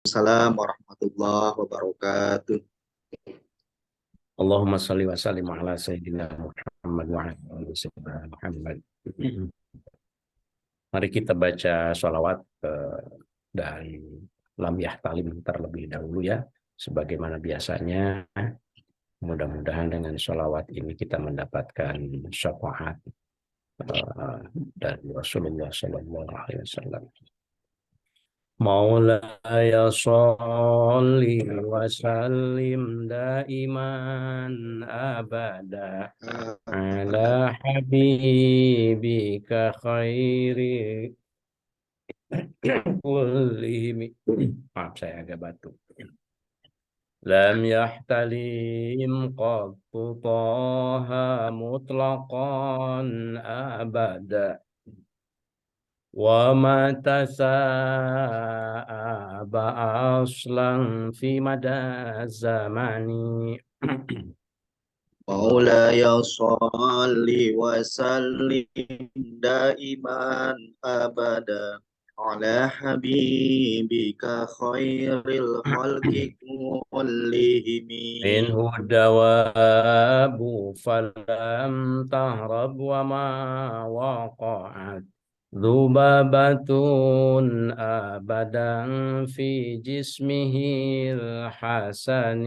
Waalaikumsalam warahmatullahi wabarakatuh. Allahumma salli wa sallim ala Sayyidina Muhammad wa ala ali Sayyidina Muhammad. Mari kita baca sholawat dari Lam Yahtalim terlebih dahulu ya. Sebagaimana biasanya, mudah-mudahan dengan sholawat ini kita mendapatkan syafaat dari Rasulullah Sallallahu Alaihi Wasallam. مولاي صل وسلم دائما أبدا على حبيبك خير كلهم. Maaf, saya agak batuk. لم يحتلم قط طه مطلقا أبدا وما تساءب أصلا في مدى الزمان. مولاي صل وسلم دائما أبدا على حبيبك خير الخلق كلهم. منه الدواب فلم تهرب وما وقعت ذبابة أبدا في جسمه الحسن.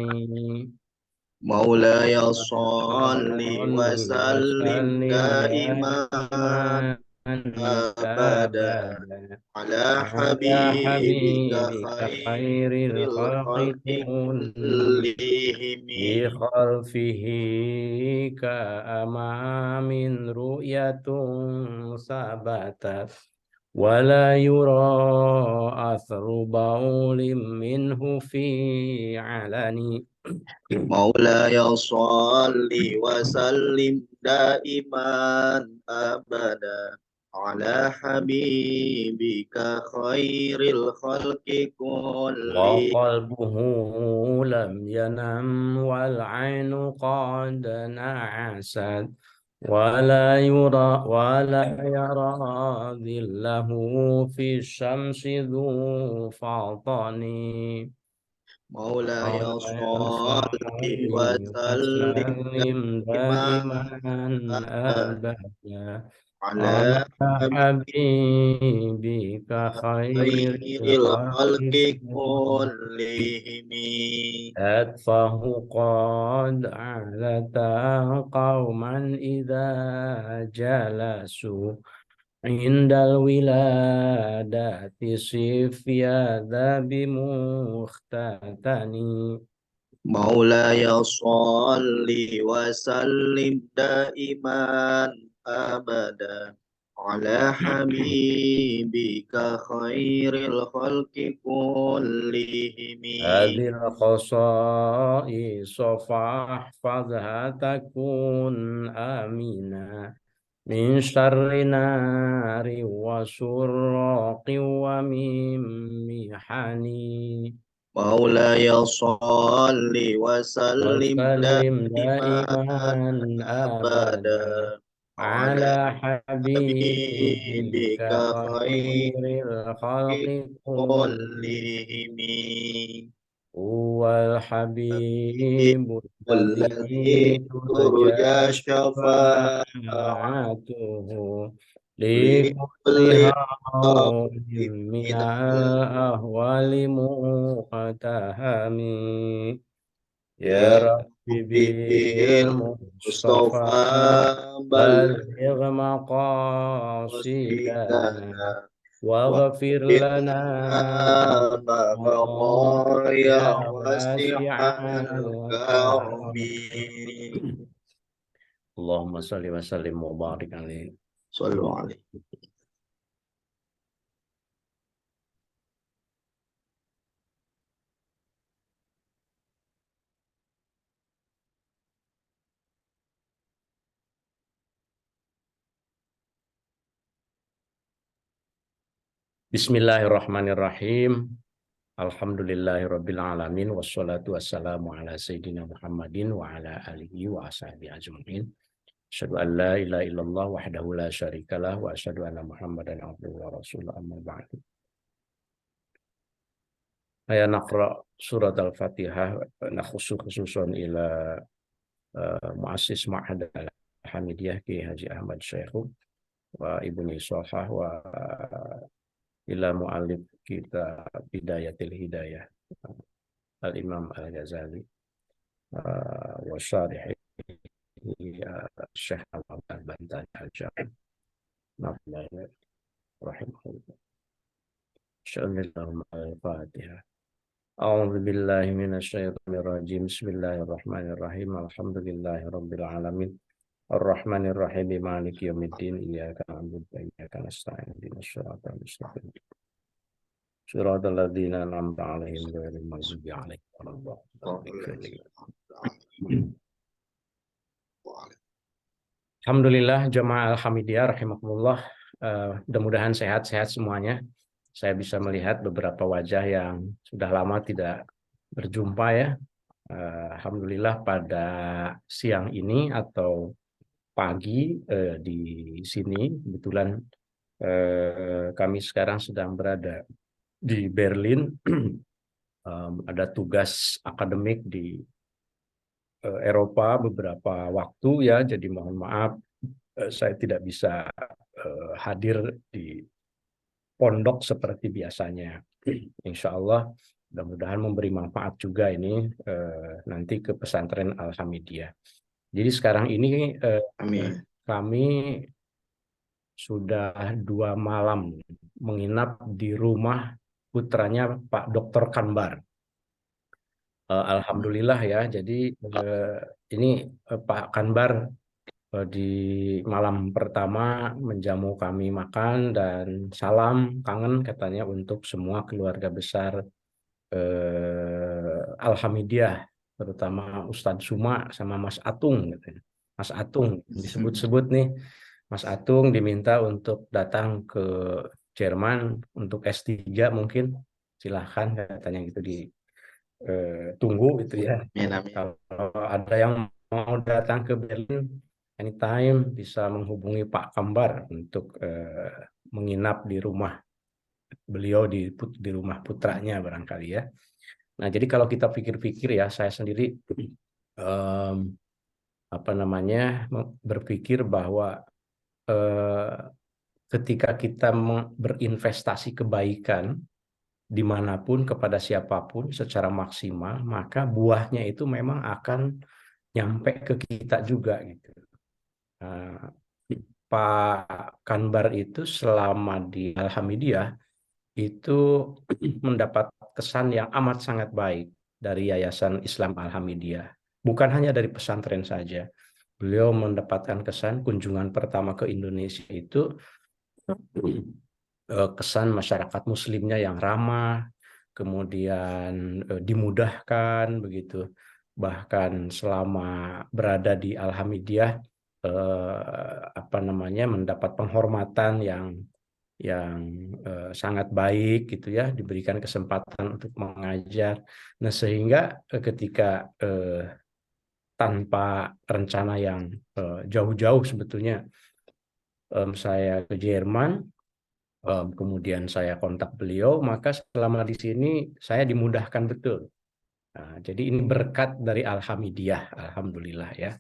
مولاي صل وسلم وسلم دائما دائما أبدا أبدا على على حبيبك حبيبك خير خير الخلق الخلق كلهم كلهم. بخلفه كأمام رؤية ثبتت ولا يرى أثر بول منه في علن. مولاي صل وسلم دائما أبدا على حبيبك خير الخلق كلهم. وقلبه لم ينم والعين قد نعست ولا يرى ظله في الشمس ذو فطن. مولاي مولاي صل صل وسلم وسلم دائما دائما أبدا أبدا على على حبيبك خير خير الخلق الخلق كلهم. أتفه قد أعلتا قوما إذا جلسوا عند الولادة صفيا ذا بمختتن. مولاي صل وسلم دائما أبدا على حبيبك خير الخلق كلهم. هذه الخصائص فاحفظها تكون آمنا من شر نار وسراق ومن محن. مولاي صل وسلم وسلم دائما دائما أبدا أبدا على على حبيبك حبيبك خير خير الخلق كلهم. كلهم. هو الحبيب الذي الذي ترجى ترجى شفاعته شفاعته لكل لكل هول خائف من من الأهوال مقتهم. يا يا ربي ربي بالمصطفى المصطفى بلغ بلغ مقاصدنا قصيدنا واغفر واغفر لنا لنا ما مضى مضى يا يا واسع واسع الكرم. الكرم. اللهم صل وسلم وبارك عليه. صلوا عليه. Bismillahirrahmanirrahim. Alhamdulillahirabbil alamin wassalatu wassalamu ala sayyidina Muhammadin wa ala alihi wa ashabihi ajmain. Asyhadu an la ilaha illallah wahdahu la syarikalah wa asyhadu anna Muhammadan abduhu wa rasuluh amma ba'du. Saya naqra surat Al-Fatihah khususan ila muassis Ma'had Al-Hamidiyah Ki Haji Ahmad Syekhu wa Ibnu Sohah wa ila mu'allif kita Bidayatil Hidayah Al-Imam Al-Ghazali wa syarih Syekh Al-Bantani Al-Jami rahimahullah. Al-Fatihah. A'udzu billahi minasyaitonir rajim. Bismillahirrahmanirrahim. Alhamdulillahi rabbil alamin. Ar-Rahmanir Rahim. Maliki yaumiddin. Iyyaka na'budu wa iyyaka nasta'in. Ihdinas siratal mustaqim. Shiratal ladzina an'amta 'alaihim ghairil maghdubi 'alaihim waladdallin. Alhamdulillah jamaah Al-Hamidiyah rahimakumullah. Mudah-mudahan sehat-sehat semuanya. Saya bisa melihat beberapa wajah yang sudah lama tidak berjumpa ya. Alhamdulillah pada siang ini atau pagi di sini kebetulan kami sekarang sedang berada di Berlin. Ada tugas akademik di Eropa beberapa waktu ya, jadi mohon maaf saya tidak bisa hadir di pondok seperti biasanya. Insya Allah mudah-mudahan memberi manfaat juga ini nanti ke pesantren Al-Hamidiyah. Jadi sekarang ini kami sudah 2 malam menginap di rumah putranya Pak Dr. Kanbar. Alhamdulillah ya, jadi ini Pak Kanbar di malam pertama menjamu kami makan dan salam kangen katanya untuk semua keluarga besar Al-Hamidiyah, terutama Ustadz Suma sama Mas Atung katanya. Mas Atung disebut-sebut nih, Mas Atung diminta untuk datang ke Jerman untuk S3 mungkin, silahkan katanya gitu ditunggu gitu ya. Kalau ada yang mau datang ke Berlin anytime bisa menghubungi Pak Kambar untuk menginap di rumah beliau di rumah putranya barangkali ya. Nah, jadi kalau kita pikir-pikir ya, saya sendiri berpikir bahwa ketika kita berinvestasi kebaikan dimanapun kepada siapapun secara maksimal, maka buahnya itu memang akan nyampe ke kita juga gitu. Pak Kanbar itu selama di Al-Hamidiyah itu mendapat kesan yang amat sangat baik dari Yayasan Islam Al-Hamidiyah. Bukan hanya dari pesantren saja. Beliau mendapatkan kesan kunjungan pertama ke Indonesia itu kesan masyarakat muslimnya yang ramah, kemudian dimudahkan begitu. Bahkan selama berada di Al-Hamidiyah mendapat penghormatan yang sangat baik gitu ya, diberikan kesempatan untuk mengajar. Nah, sehingga ketika tanpa rencana yang jauh-jauh sebetulnya saya ke Jerman, kemudian saya kontak beliau, maka selama di sini saya dimudahkan betul. Nah, jadi ini berkat dari Al-Hamidiyah, alhamdulillah ya.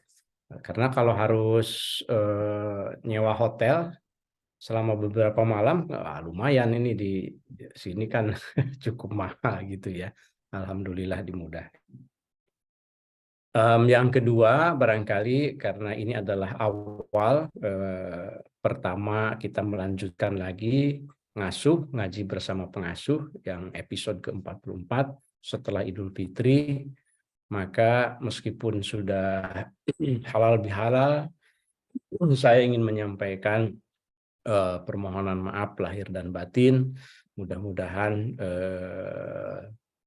Karena kalau harus nyewa hotel selama beberapa malam, lumayan ini di sini kan cukup mahal gitu ya. Alhamdulillah dimudahkan. Yang kedua, barangkali karena ini adalah awal pertama kita melanjutkan lagi ngaji bersama pengasuh yang episode ke-44 setelah Idul Fitri, maka meskipun sudah halal bihalal, saya ingin menyampaikan permohonan maaf lahir dan batin. Mudah-mudahan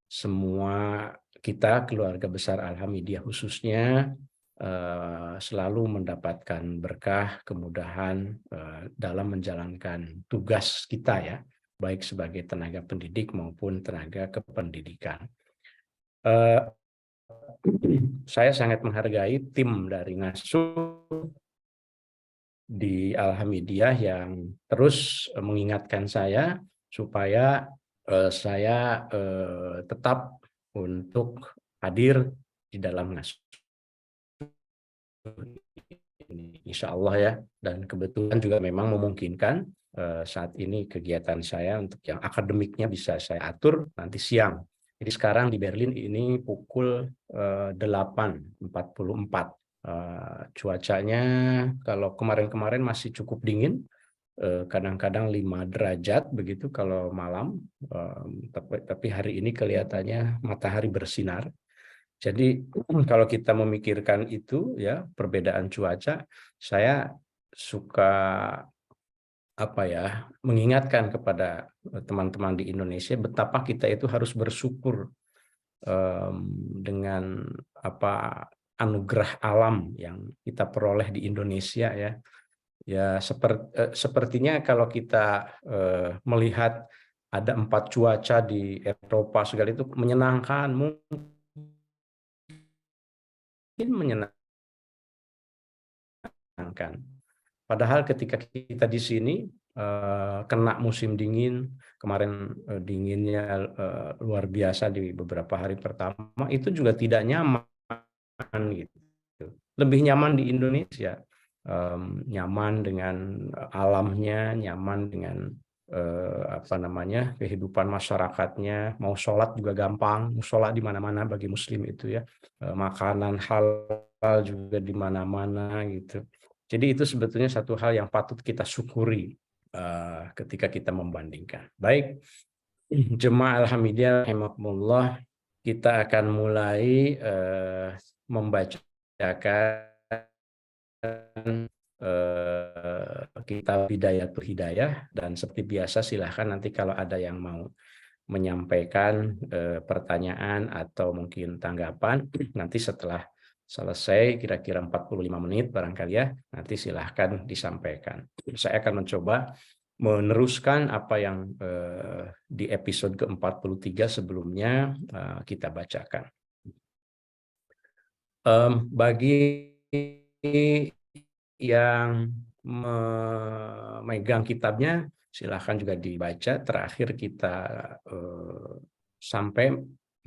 semua kita keluarga besar Al-Hamidiyah khususnya selalu mendapatkan berkah, kemudahan dalam menjalankan tugas kita ya, baik sebagai tenaga pendidik maupun tenaga kependidikan. Saya sangat menghargai tim dari Ngasuh di Al-Hamidiyah yang terus mengingatkan saya supaya saya tetap untuk hadir di dalam ngasuh ini, insya Allah ya. Dan kebetulan juga memang memungkinkan saat ini kegiatan saya untuk yang akademiknya bisa saya atur nanti siang. Jadi sekarang di Berlin ini pukul 8.44. Cuacanya kalau kemarin-kemarin masih cukup dingin, kadang-kadang 5 derajat begitu kalau malam, tapi hari ini kelihatannya matahari bersinar. Jadi kalau kita memikirkan itu ya perbedaan cuaca, saya suka mengingatkan kepada teman-teman di Indonesia betapa kita itu harus bersyukur dengan anugerah alam yang kita peroleh di Indonesia ya. Ya sepertinya kalau kita melihat ada 4 cuaca di Eropa segala itu menyenangkan, mungkin menyenangkan. Padahal ketika kita di sini kena musim dingin, kemarin dinginnya luar biasa di beberapa hari pertama, itu juga tidak nyaman gitu. Lebih nyaman di Indonesia, nyaman dengan alamnya, nyaman dengan kehidupan masyarakatnya, mau sholat juga gampang, sholat di mana-mana bagi Muslim itu ya, makanan halal juga di mana-mana gitu. Jadi itu sebetulnya satu hal yang patut kita syukuri ketika kita membandingkan. Baik, jemaah Alhamdulillah, rahimakumullah, kita akan mulai membacakan kitab Bidayatul Hidayah, dan seperti biasa silahkan nanti kalau ada yang mau menyampaikan pertanyaan atau mungkin tanggapan nanti setelah selesai kira-kira 45 menit barangkali ya, nanti silahkan disampaikan. Saya akan mencoba meneruskan apa yang di episode ke-43 sebelumnya kita bacakan. Bagi yang memegang kitabnya, silahkan juga dibaca. Terakhir kita sampai,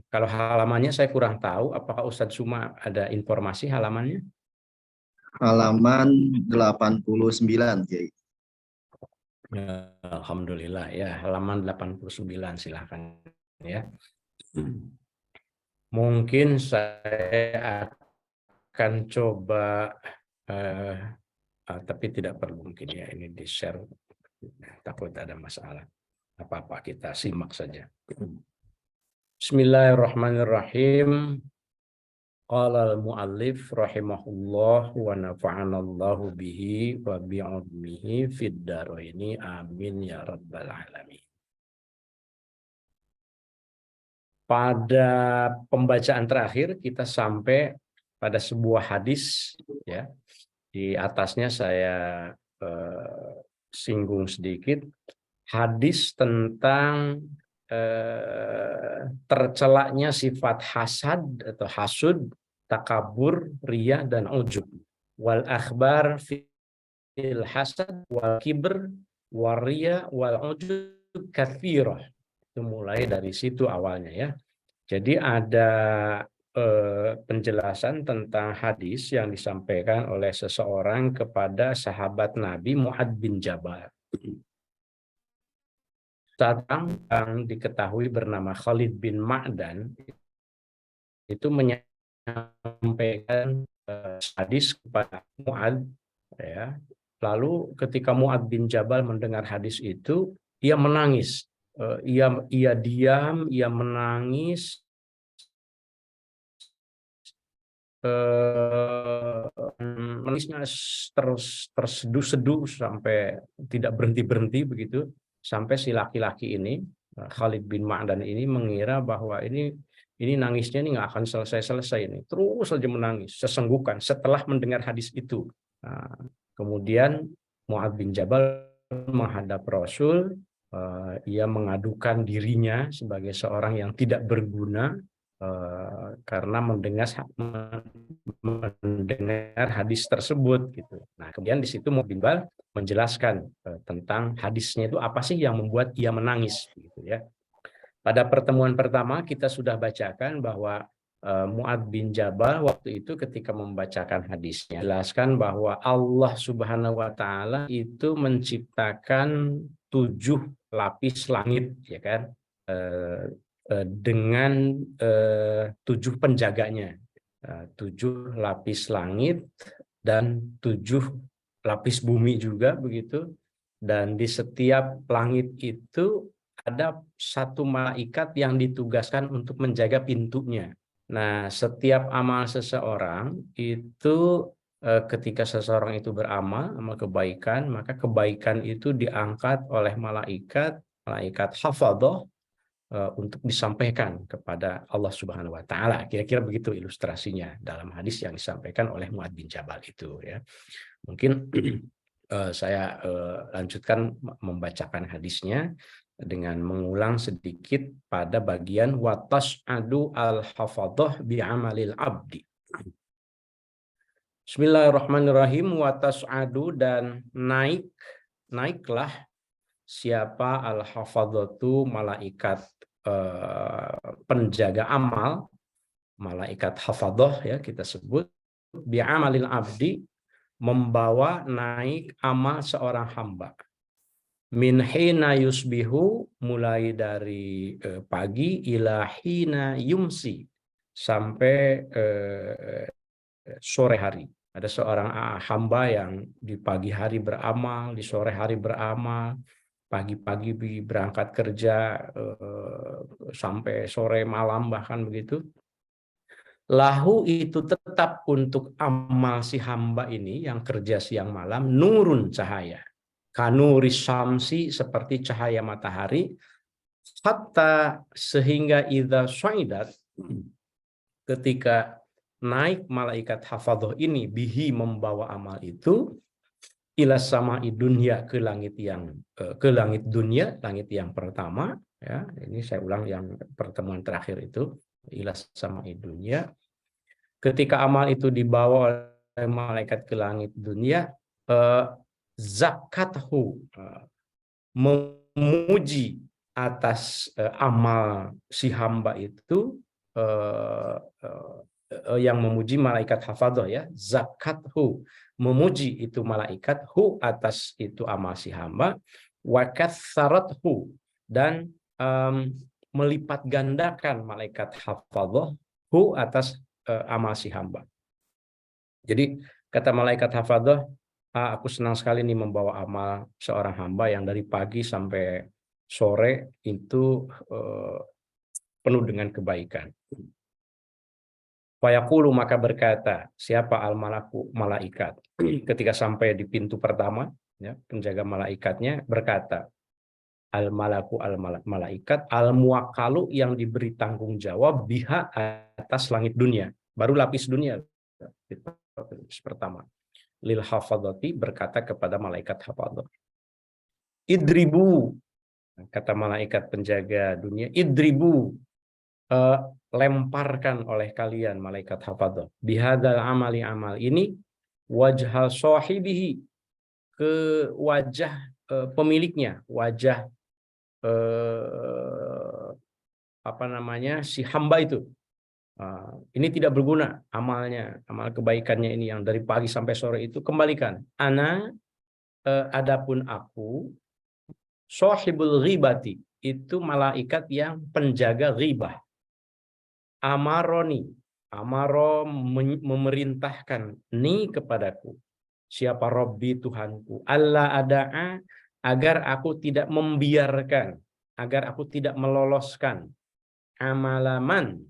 kalau halamannya saya kurang tahu, apakah Ustadz Suma ada informasi halamannya? Halaman 89, Kiai. Alhamdulillah ya, halaman 89 silahkan ya. Mungkin saya akan coba tapi tidak perlu mungkin ya ini di share, takut ada masalah. Apa-apa kita simak saja. Bismillahirrahmanirrahim. Qala al-muallif rahimahullah wa nafa'anallahu bihi wa bi'ilmihi fid dharaini amin ya rabbal alamin. Pada pembacaan terakhir kita sampai pada sebuah hadis ya. Di atasnya saya singgung sedikit hadis tentang tercelaknya sifat hasad atau hasud, takabur, riya dan ujub. Wal akhbar fil hasad wal kibr wal riya wal ujub katsirah. Itu mulai dari situ awalnya ya. Jadi ada penjelasan tentang hadis yang disampaikan oleh seseorang kepada sahabat Nabi Mu'adz bin Jabal. Seorang yang diketahui bernama Khalid bin Ma'dan itu menyampaikan hadis kepada Mu'adz ya. Lalu ketika Mu'adz bin Jabal mendengar hadis itu, ia menangis. Ia diam, ia menangis. Menangisnya terseduh-seduh sampai tidak berhenti-berhenti begitu, sampai si laki-laki ini Khalid bin Ma'dan ini mengira bahwa ini nangisnya ini nggak akan selesai ini, terus saja menangis sesenggukan setelah mendengar hadis itu. Nah, kemudian Mu'adz bin Jabal menghadap Rasul, ia mengadukan dirinya sebagai seorang yang tidak berguna karena mendengar hadis tersebut gitu. Nah, kemudian di situ Mu'adz bin Jabal menjelaskan tentang hadisnya itu apa sih yang membuat ia menangis gitu ya. Pada pertemuan pertama kita sudah bacakan bahwa Mu'adz bin Jabal waktu itu ketika membacakan hadisnya jelaskan bahwa Allah Subhanahu wa taala itu menciptakan 7 lapis langit, ya kan, dengan 7 penjaganya, 7 lapis langit dan 7 lapis bumi juga begitu, dan di setiap langit itu ada satu malaikat yang ditugaskan untuk menjaga pintunya. Nah, setiap amal seseorang itu ketika seseorang itu beramal kebaikan, maka kebaikan itu diangkat oleh malaikat hafadhah untuk disampaikan kepada Allah Subhanahu wa taala. Kira-kira begitu ilustrasinya dalam hadis yang disampaikan oleh Mu'adz bin Jabal itu, ya. Mungkin saya lanjutkan membacakan hadisnya dengan mengulang sedikit pada bagian watas adu al-hafadhah bi'amalil abdi. Bismillahirrahmanirrahim. Watas adu, dan naiklah siapa al-hafadhatu, malaikat penjaga amal, malaikat hafadhah ya kita sebut, bi'amalil abdi, membawa naik amal seorang hamba. Min hina yusbihu, mulai dari pagi, ila hina yumsi, sampai sore hari. Ada seorang hamba yang di pagi hari beramal, di sore hari beramal, pagi-pagi berangkat kerja sampai sore malam bahkan begitu. Lahu itu tetap untuk amal si hamba ini yang kerja siang malam, nurun cahaya. Kanuri syamsi, seperti cahaya matahari, hatta sehingga idza syaidat, ketika naik malaikat hafadhah ini, bihi membawa amal itu, ila sama'i dunya, ke langit dunia, langit yang pertama, ya. Ini saya ulang yang pertemuan terakhir itu, ila sama'i dunya. Ketika amal itu dibawa oleh malaikat ke langit dunia, zakathu, memuji atas amal si hamba itu, yang memuji malaikat hafadhah, ya, zakathu, memuji itu malaikat hu, atas itu amal si hamba, wa katsarathu, dan melipat gandakan malaikat hafadhah hu, atas amal si hamba. Jadi kata malaikat hafadhah, aku senang sekali nih membawa amal seorang hamba yang dari pagi sampai sore itu penuh dengan kebaikan. Fayaqulu, maka berkata siapa al-malaku, malaikat, ketika sampai di pintu pertama, ya, penjaga malaikatnya berkata, al-malaku, al-malaikat, al-muwakkalu, yang diberi tanggung jawab, biha, atas langit dunia, baru lapis dunia pertama. Lil hafadhati, berkata kepada malaikat hafadhah, idribu, kata malaikat penjaga dunia, idribu, lemparkan oleh kalian, malaikat hafadhah, bihadzal amali, amal ini, wajhal sahibihi, ke wajah pemiliknya, wajah si hamba itu. Ini tidak berguna amalnya, amal kebaikannya ini yang dari pagi sampai sore itu, kembalikan. Ana, adapun aku, sahibul ghibati, itu malaikat yang penjaga ghibah. Amaroni, amaro, memerintahkan, ni, kepadaku, siapa Robbi, Tuhanku, Allah ada'a, agar aku tidak membiarkan, agar aku tidak meloloskan, amalaman,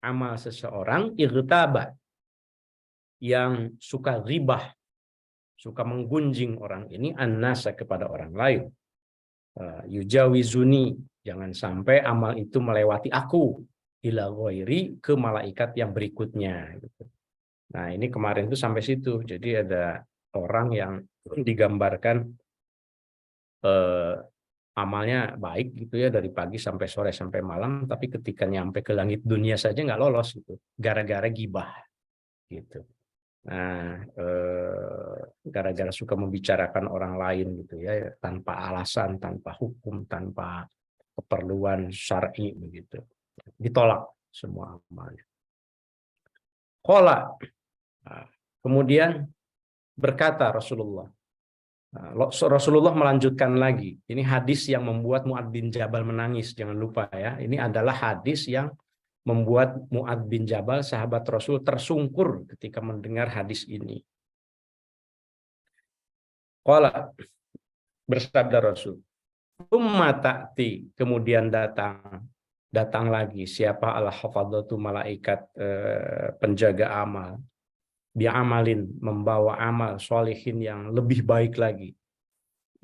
amal seseorang, irtaba, yang suka ghibah, suka menggunjing orang ini, annasa, kepada orang lain. Yujawizuni, jangan sampai amal itu melewati aku, ila ghairi, ke malaikat yang berikutnya. Nah, ini kemarin itu sampai situ. Jadi ada orang yang digambarkan amalnya baik gitu ya, dari pagi sampai sore sampai malam, tapi ketika nyampe ke langit dunia saja nggak lolos gitu, gara-gara gibah gitu. Nah, gara-gara suka membicarakan orang lain gitu ya, tanpa alasan, tanpa hukum, tanpa keperluan syar'i begitu. Ditolak semua amalnya. Qala. Nah, kemudian berkata Rasulullah. Nah, Rasulullah melanjutkan lagi. Ini hadis yang membuat Mu'adz bin Jabal menangis. Jangan lupa ya. Ini adalah hadis yang membuat Mu'adz bin Jabal, sahabat Rasul, tersungkur ketika mendengar hadis ini. Qala, bersabda Rasul, "Tsumma ta'ti", kemudian datang lagi siapa? Al-hafadzatu, malaikat penjaga amal, bi'amalin, membawa amal sholihin yang lebih baik lagi.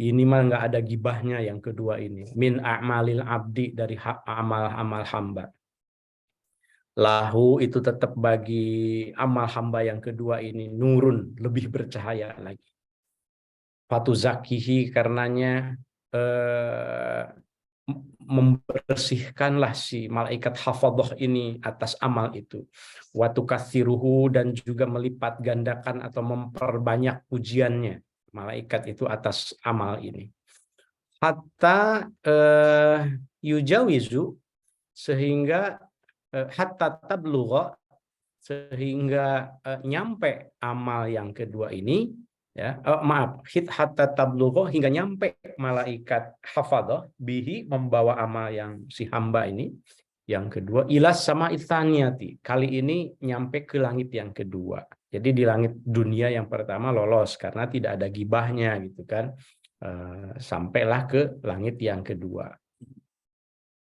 Ini mah nggak ada gibahnya yang kedua ini. Min a'malil abdi, dari amal-amal hamba. Lahu, itu tetap bagi amal hamba yang kedua ini, nurun, lebih bercahaya lagi. Fatuzakihi, karenanya membersihkanlah si malaikat hafadhah ini atas amal itu. Watukatsiruhu, dan juga melipat gandakan atau memperbanyak pujiannya malaikat itu atas amal ini. Hatta yujawizu, sehingga hatta tablugha, sehingga nyampe amal yang kedua ini, ya, hatta tablugha, hingga nyampe malaikat hafadhah bihi, membawa amal yang si hamba ini yang kedua, ilas sama itsaniyati, kali ini nyampe ke langit yang kedua. Jadi di langit dunia yang pertama lolos karena tidak ada gibahnya gitu kan, sampailah ke langit yang kedua.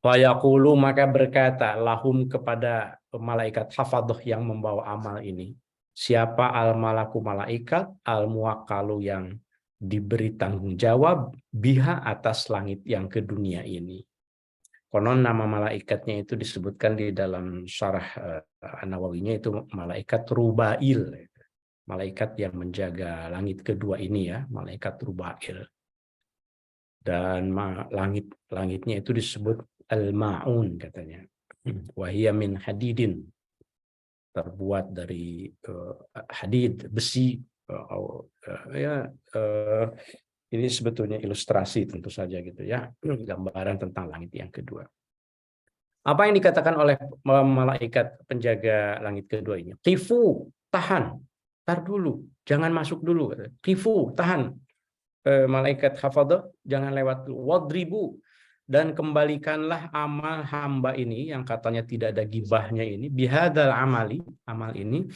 Wa yaqulu, maka berkata lahum, kepada malaikat hafadhah yang membawa amal ini, siapa? Al-malaku, malaikat, al-muwakkalu, yang diberi tanggung jawab, biha, atas langit yang ke dunia ini. Konon nama malaikatnya itu disebutkan di dalam syarah An-Nawawinya itu malaikat Rubail, malaikat yang menjaga langit kedua ini ya, malaikat Rubail. Dan langitnya itu disebut al-ma'un katanya. Wahia min hadidin, terbuat dari hadid, besi. Ini sebetulnya ilustrasi tentu saja gitu ya, gambaran tentang langit yang kedua. Apa yang dikatakan oleh malaikat penjaga langit kedua ini? Qifu, tahan, tar dulu, jangan masuk dulu. Qifu, tahan, malaikat hafadhah, jangan lewat dulu. Wadribu, dan kembalikanlah amal hamba ini yang katanya tidak ada gibahnya ini, bihadal amali, amal ini,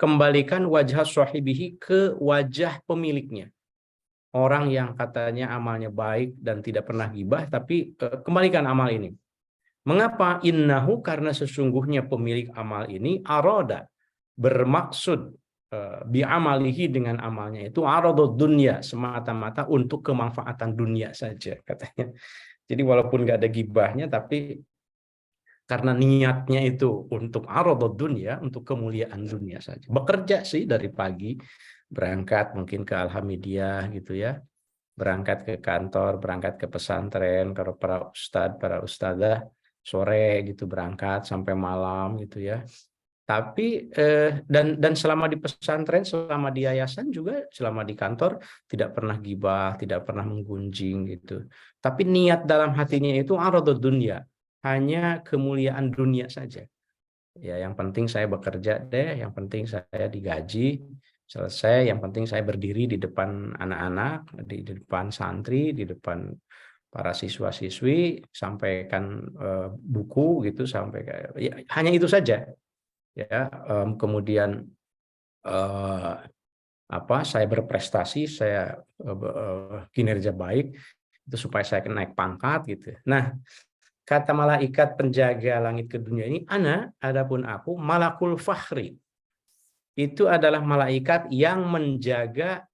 kembalikan wajah sahibihi, ke wajah pemiliknya. Orang yang katanya amalnya baik dan tidak pernah gibah, tapi kembalikan amal ini. Mengapa? Innahu, karena sesungguhnya pemilik amal ini aroda, bermaksud bi'amalihi, dengan amalnya itu aradud dunya, semata-mata untuk kemanfaatan dunia saja katanya. Jadi walaupun nggak ada gibahnya, tapi karena niatnya itu untuk aradud dunya, untuk kemuliaan dunia saja. Bekerja sih dari pagi, berangkat mungkin ke Alhamdulillah gitu ya, berangkat ke kantor, berangkat ke pesantren, kalau para ustadz, para ustadzah sore gitu berangkat sampai malam gitu ya. Tapi dan selama di pesantren, selama di yayasan juga, selama di kantor tidak pernah gibah, tidak pernah menggunjing gitu. Tapi niat dalam hatinya itu aradud dunya, hanya kemuliaan dunia saja. Ya, yang penting saya bekerja deh, yang penting saya digaji, selesai, yang penting saya berdiri di depan anak-anak, di depan santri, di depan para siswa-siswi, sampaikan buku gitu, sampai ya, hanya itu saja. Ya, kemudian saya berprestasi, saya kinerja baik, itu supaya saya naik pangkat gitu. Nah, kata malaikat penjaga langit ke dunia ini, adapun aku, malakul fakhri, itu adalah malaikat yang menjaga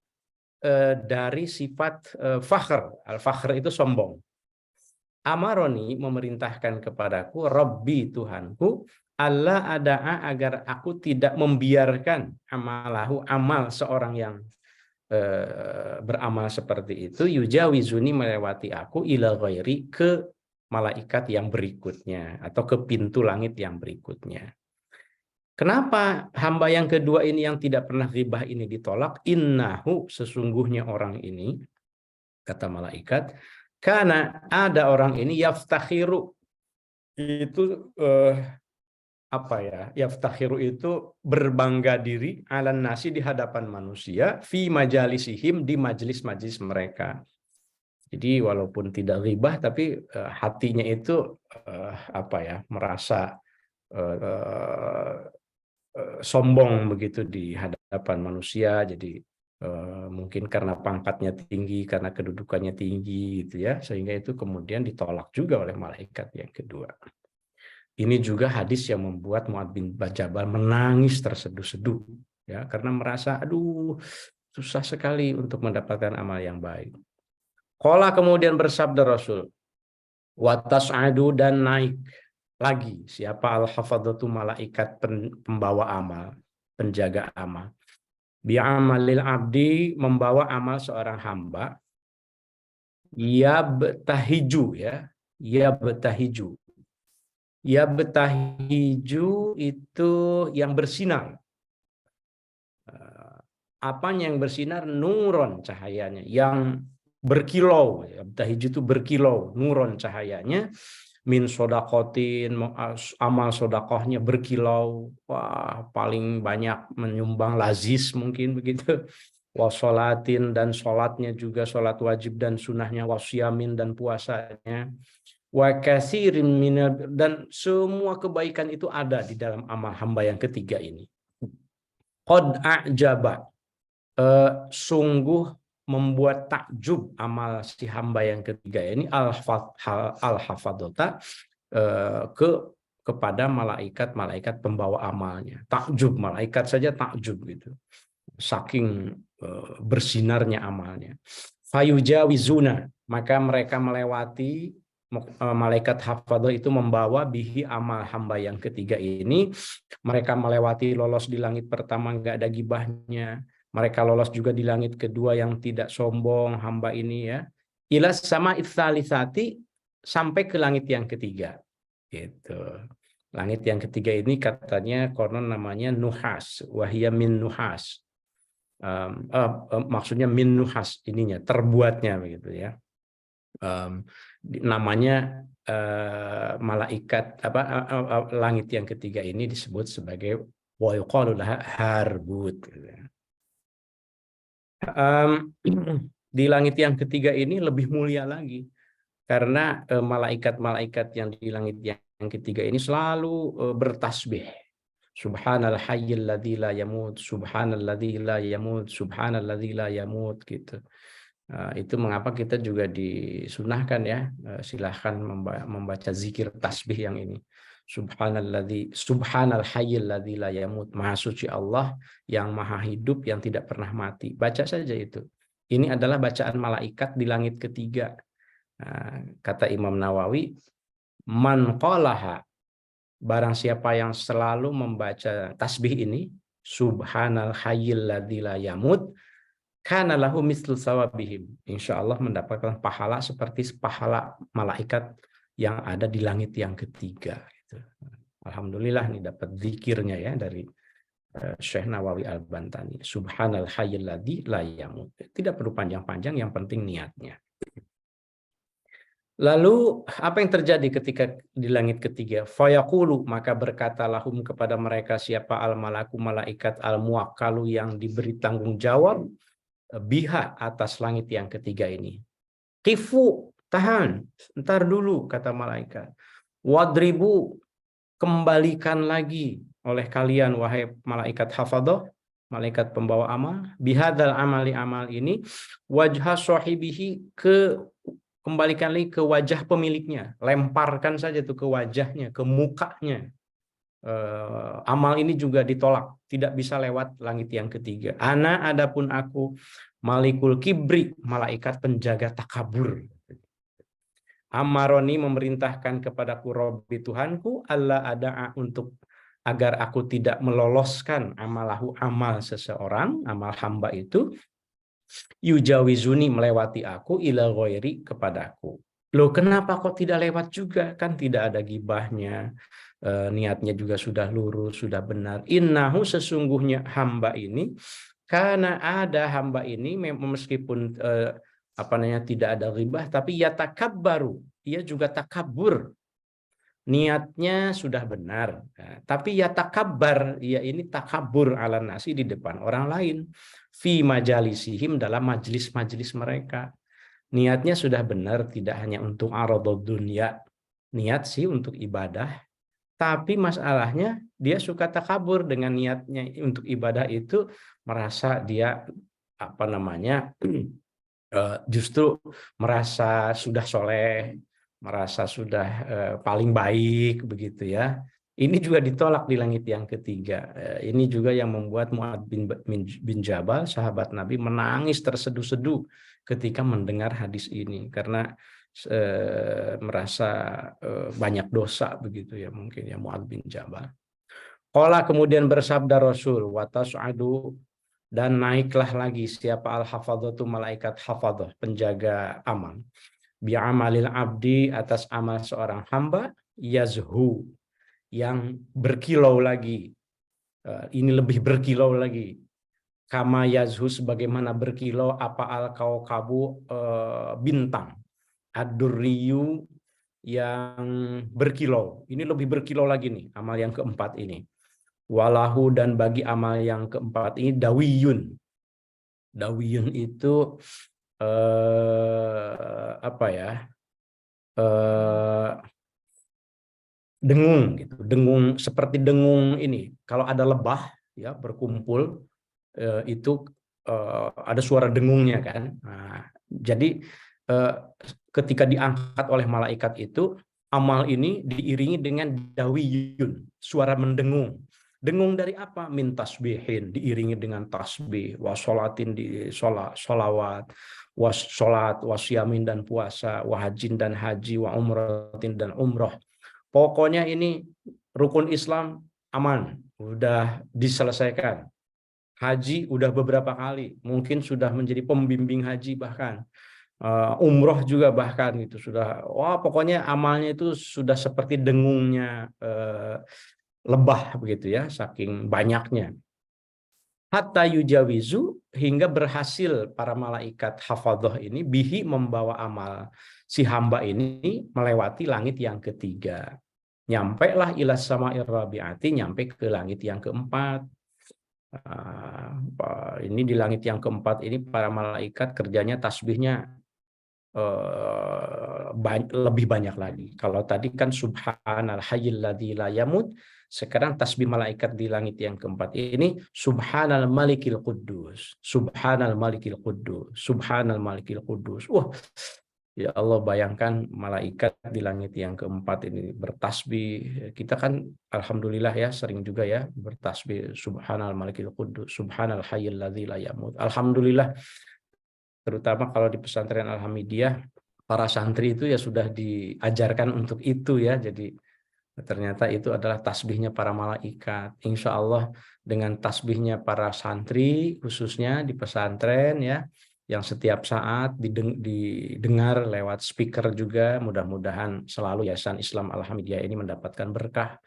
dari sifat fakhr. Al-fakhr itu sombong. Amaroni, memerintahkan kepadaku, Rabbi, Tuhanku, Allah ada'a, agar aku tidak membiarkan amalahu, amal seorang yang beramal seperti itu, yujawizuni, melewati aku, ila ghairi, ke malaikat yang berikutnya, atau ke pintu langit yang berikutnya. Kenapa hamba yang kedua ini yang tidak pernah ghibah ini ditolak? Innahu, sesungguhnya orang ini, kata malaikat, Karena ada orang ini yaftakhiru, itu apa ya? Yaftakhiru itu berbangga diri alan nasi di hadapan manusia, fi majalisihim, di majelis-majelis mereka. Jadi walaupun tidak ghibah tapi hatinya itu apa ya, merasa sombong begitu di hadapan manusia. Jadi mungkin karena pangkatnya tinggi, karena kedudukannya tinggi gitu ya, sehingga itu kemudian ditolak juga oleh malaikat yang kedua. Ini juga hadis yang membuat Mu'adz bin Jabal menangis terseduh-seduh ya, karena merasa aduh susah sekali untuk mendapatkan amal yang baik. Qala, kemudian bersabda Rasul, wa tas'adu, dan naik lagi siapa al-hafadzatu, malaikat pembawa amal, penjaga amal. Bi'amalil abdi, membawa amal seorang hamba. Yabtahiju ya, yabtahiju. Yabtahiju itu yang bersinar. Apanya yang bersinar? Nuron, cahayanya, yang berkilau. Yabtahiju itu berkilau, nuron, cahayanya. Min sodakotin, amal sodakohnya berkilau, wah paling banyak menyumbang lazis mungkin begitu. Wasolatin, dan sholatnya juga sholat wajib dan sunnahnya, wasyamin, dan puasanya, wakasirin minal, dan semua kebaikan itu ada di dalam amal hamba yang ketiga ini. Qad a'jaba, sungguh membuat takjub amal si hamba yang ketiga ini, al-hafadzata, kepada malaikat pembawa amalnya. Takjub, malaikat saja takjub gitu, saking bersinarnya amalnya. Fayujawizuna, maka mereka melewati, malaikat hafadzah itu membawa bihi, amal hamba yang ketiga ini, mereka melewati, lolos di langit pertama nggak ada gibahnya. Mereka lolos juga di langit kedua yang tidak sombong hamba ini ya. Ilas sama itsalisati, sampai ke langit yang ketiga. Gitu. Langit yang ketiga ini katanya konon namanya nuhas, wahia min nuhas. Maksudnya min nuhas, ininya terbuatnya begitu ya. Namanya malaikat apa, langit yang ketiga ini disebut sebagai wa yuqalu laha harbut. Di langit yang ketiga ini lebih mulia lagi, karena malaikat-malaikat yang di langit yang ketiga ini selalu bertasbih. Subhanal hayyil ladzi la yamut, subhanalladzi la yamut, subhanalladzi la yamut gitu. Itu mengapa kita juga disunahkan ya, silahkan membaca zikir tasbih yang ini. Subhanal hayyil ladzi la yamut, maha suci Allah yang maha hidup yang tidak pernah mati. Baca saja itu. Ini adalah bacaan malaikat di langit ketiga. Kata Imam Nawawi, man qalaha, barang siapa yang selalu membaca tasbih ini, subhanal hayyil ladzi la yamut, kana lahu mislu sawabihim, insyaallah mendapatkan pahala seperti pahala malaikat yang ada di langit yang ketiga gitu. Alhamdulillah nih dapat zikirnya ya dari Syekh Nawawi Al-Bantani, subhanal hayyil ladzi la yamut. Tidak perlu panjang-panjang, yang penting niatnya. Lalu apa yang terjadi ketika di langit ketiga? Fayaqulu, maka berkata lahum kepada mereka siapa al-malaku, malaikat al-muwakkalu yang diberi tanggung jawab biha, atas langit yang ketiga ini. Kifu, tahan, ntar dulu, kata malaikat. Wadribu, kembalikan lagi oleh kalian wahai malaikat hafadzah, malaikat pembawa amal, bihadzal amali, amal ini, wajha sahibihi, kembalikan lagi ke wajah pemiliknya, lemparkan saja tuh ke wajahnya, ke mukanya. Amal ini juga ditolak, tidak bisa lewat langit yang ketiga. Ana, adapun aku, malikul kibri, malaikat penjaga takabur. Amaroni, memerintahkan kepadaku Robbi Tuhanku, Allah ada untuk agar aku tidak meloloskan amalahu, amal seseorang, amal hamba itu, yujawizuni, melewati aku, ila ghairi, kepadaku. Loh, kenapa kok tidak lewat juga? Kan tidak ada gibahnya, niatnya juga sudah lurus, sudah benar. Innahu, sesungguhnya hamba ini, karena ada hamba ini meskipun tidak ada ghibah, tapi yatakabbaru, ia juga takabur. Niatnya sudah benar, tapi yatakabbar, ia ini takabur ala nasi di depan orang lain. Fi majalisihim, dalam majlis-majlis mereka. Niatnya sudah benar, tidak hanya untuk aradud dunya, niat sih untuk ibadah, tapi masalahnya dia suka takabur dengan niatnya untuk ibadah itu, merasa dia justru merasa sudah soleh, merasa sudah paling baik begitu ya. Ini juga ditolak di langit yang ketiga. Ini juga yang membuat Mu'adz bin Jabal, sahabat Nabi, menangis terseduh-seduh ketika mendengar hadis ini, karena merasa banyak dosa begitu ya, mungkin ya, Mu'adz bin Jabal. Qala, kemudian bersabda Rasul, wa tas'adu, dan naiklah lagi siapa al-hafadhatu, malaikat hafadhah, penjaga amal, bi'amalil abdi, atas amal seorang hamba, yazhu, yang berkilau lagi. Ini lebih berkilau lagi. Kama yazhu, sebagaimana berkilau apa al-kaukabu, bintang. Ad-durriyu, yang berkilau. Ini lebih berkilau lagi nih, amal yang keempat ini. Walahu, dan bagi amal yang keempat ini dawiyun. Dawiyun itu dengung gitu, dengung seperti dengung ini. Kalau ada lebah ya berkumpul, itu ada suara dengungnya kan. Nah, jadi ketika diangkat oleh malaikat itu, amal ini diiringi dengan dawiyun, suara mendengung. Dengung dari apa? Min tasbihin, diiringi dengan tasbih, wasolatin, di solawat, wassolat, wasyamin, dan puasa, wahajin, dan haji, wa umratin, dan umroh. Pokoknya ini rukun Islam aman, udah diselesaikan. Haji udah beberapa kali, mungkin sudah menjadi pembimbing haji bahkan. Umroh juga bahkan itu sudah, wah pokoknya amalnya itu sudah seperti dengungnya lebah begitu ya, saking banyaknya. Hatta yujawizu, hingga berhasil para malaikat hafadhah ini, bihi, membawa amal si hamba ini melewati langit yang ketiga. Nyampe lah ila sama'ir rabi'ati, nyampe ke langit yang keempat. Ini di langit yang keempat ini para malaikat kerjanya tasbihnya lebih banyak lagi. Kalau tadi kan subhanal hayyil ladzi la yamut, sekarang tasbih malaikat di langit yang keempat ini subhanal malikil quddus, subhanal malikil quddus, subhanal malikil quddus. Wah, ya Allah, bayangkan malaikat di langit yang keempat ini bertasbih. Kita kan alhamdulillah ya sering juga ya bertasbih subhanal malikil quddus, subhanal hayyil ladzi la yamut. Alhamdulillah, terutama kalau di pesantren Alhamidiyah, para santri itu ya sudah diajarkan untuk itu ya. Jadi ternyata itu adalah tasbihnya para malaikat. Insya Allah dengan tasbihnya para santri khususnya di pesantren ya, yang setiap saat didengar lewat speaker juga, mudah-mudahan selalu Yayasan Islam Alhamidiyah ini mendapatkan berkah.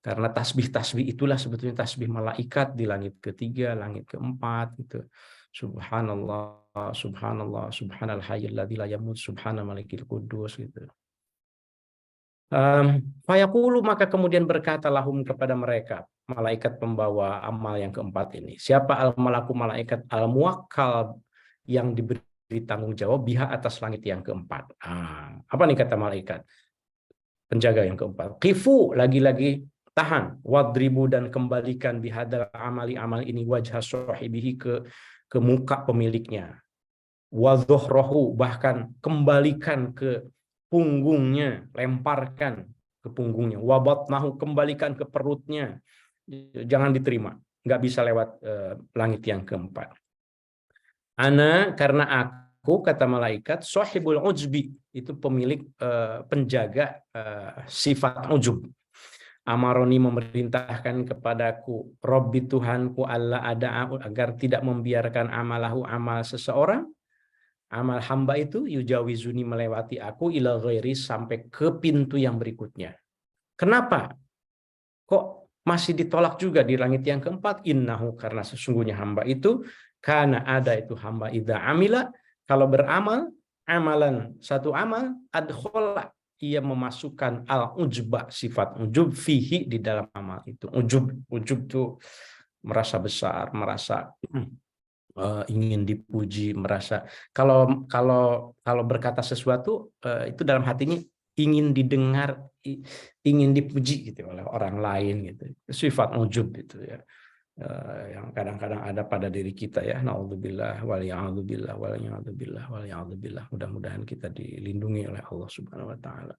Karena tasbih-tasbih itulah sebetulnya tasbih malaikat di langit ketiga, langit keempat gitu. Subhanallah, subhanallah, subhanal hayyil ladzi la yamut, subhanal malikil quddus gitu. Fayaqulu, maka kemudian berkata lahum, kepada mereka, malaikat pembawa amal yang keempat ini. Siapa al-malaku, malaikat al-muwakkal, yang diberi tanggung jawab biha, atas langit yang keempat. Apa nih kata malaikat penjaga yang keempat? Qifu, lagi-lagi tahan, wadribu, dan kembalikan bihadal amali, amal ini, wajah sahibihi, ke muka pemiliknya. Wadhuhrohu, bahkan kembalikan ke punggungnya, lemparkan ke punggungnya. Wabatnahu, kembalikan ke perutnya, jangan diterima, nggak bisa lewat langit yang keempat. Ana, karena aku, kata malaikat, sahibul ujbi, itu pemilik penjaga sifat ujub. Amaroni, memerintahkan kepadaku, Robbi, Tuhanku, Allah ada'u, agar tidak membiarkan amalahu, amal seseorang, amal hamba itu, yujawizuni, melewati aku, ila ghairi, sampai ke pintu yang berikutnya. Kenapa? Kok masih ditolak juga di langit yang keempat? Innahu, karena sesungguhnya hamba itu, karena ada itu hamba idza amila, kalau beramal, amalan, satu amal, adkhala, ia memasukkan al-ujba, sifat ujub, fihi, di dalam amal itu. Ujub tuh merasa besar, merasa ingin dipuji, merasa kalau berkata sesuatu itu dalam hatinya ingin didengar, ingin dipuji gitu oleh orang lain gitu. Sifat ujub itu ya. Yang kadang-kadang ada pada diri kita ya, naudzubillah wal ya'udzubillah wal ya'udzubillah wal ya'udzubillah. Mudah-mudahan kita dilindungi oleh Allah Subhanahu wa taala.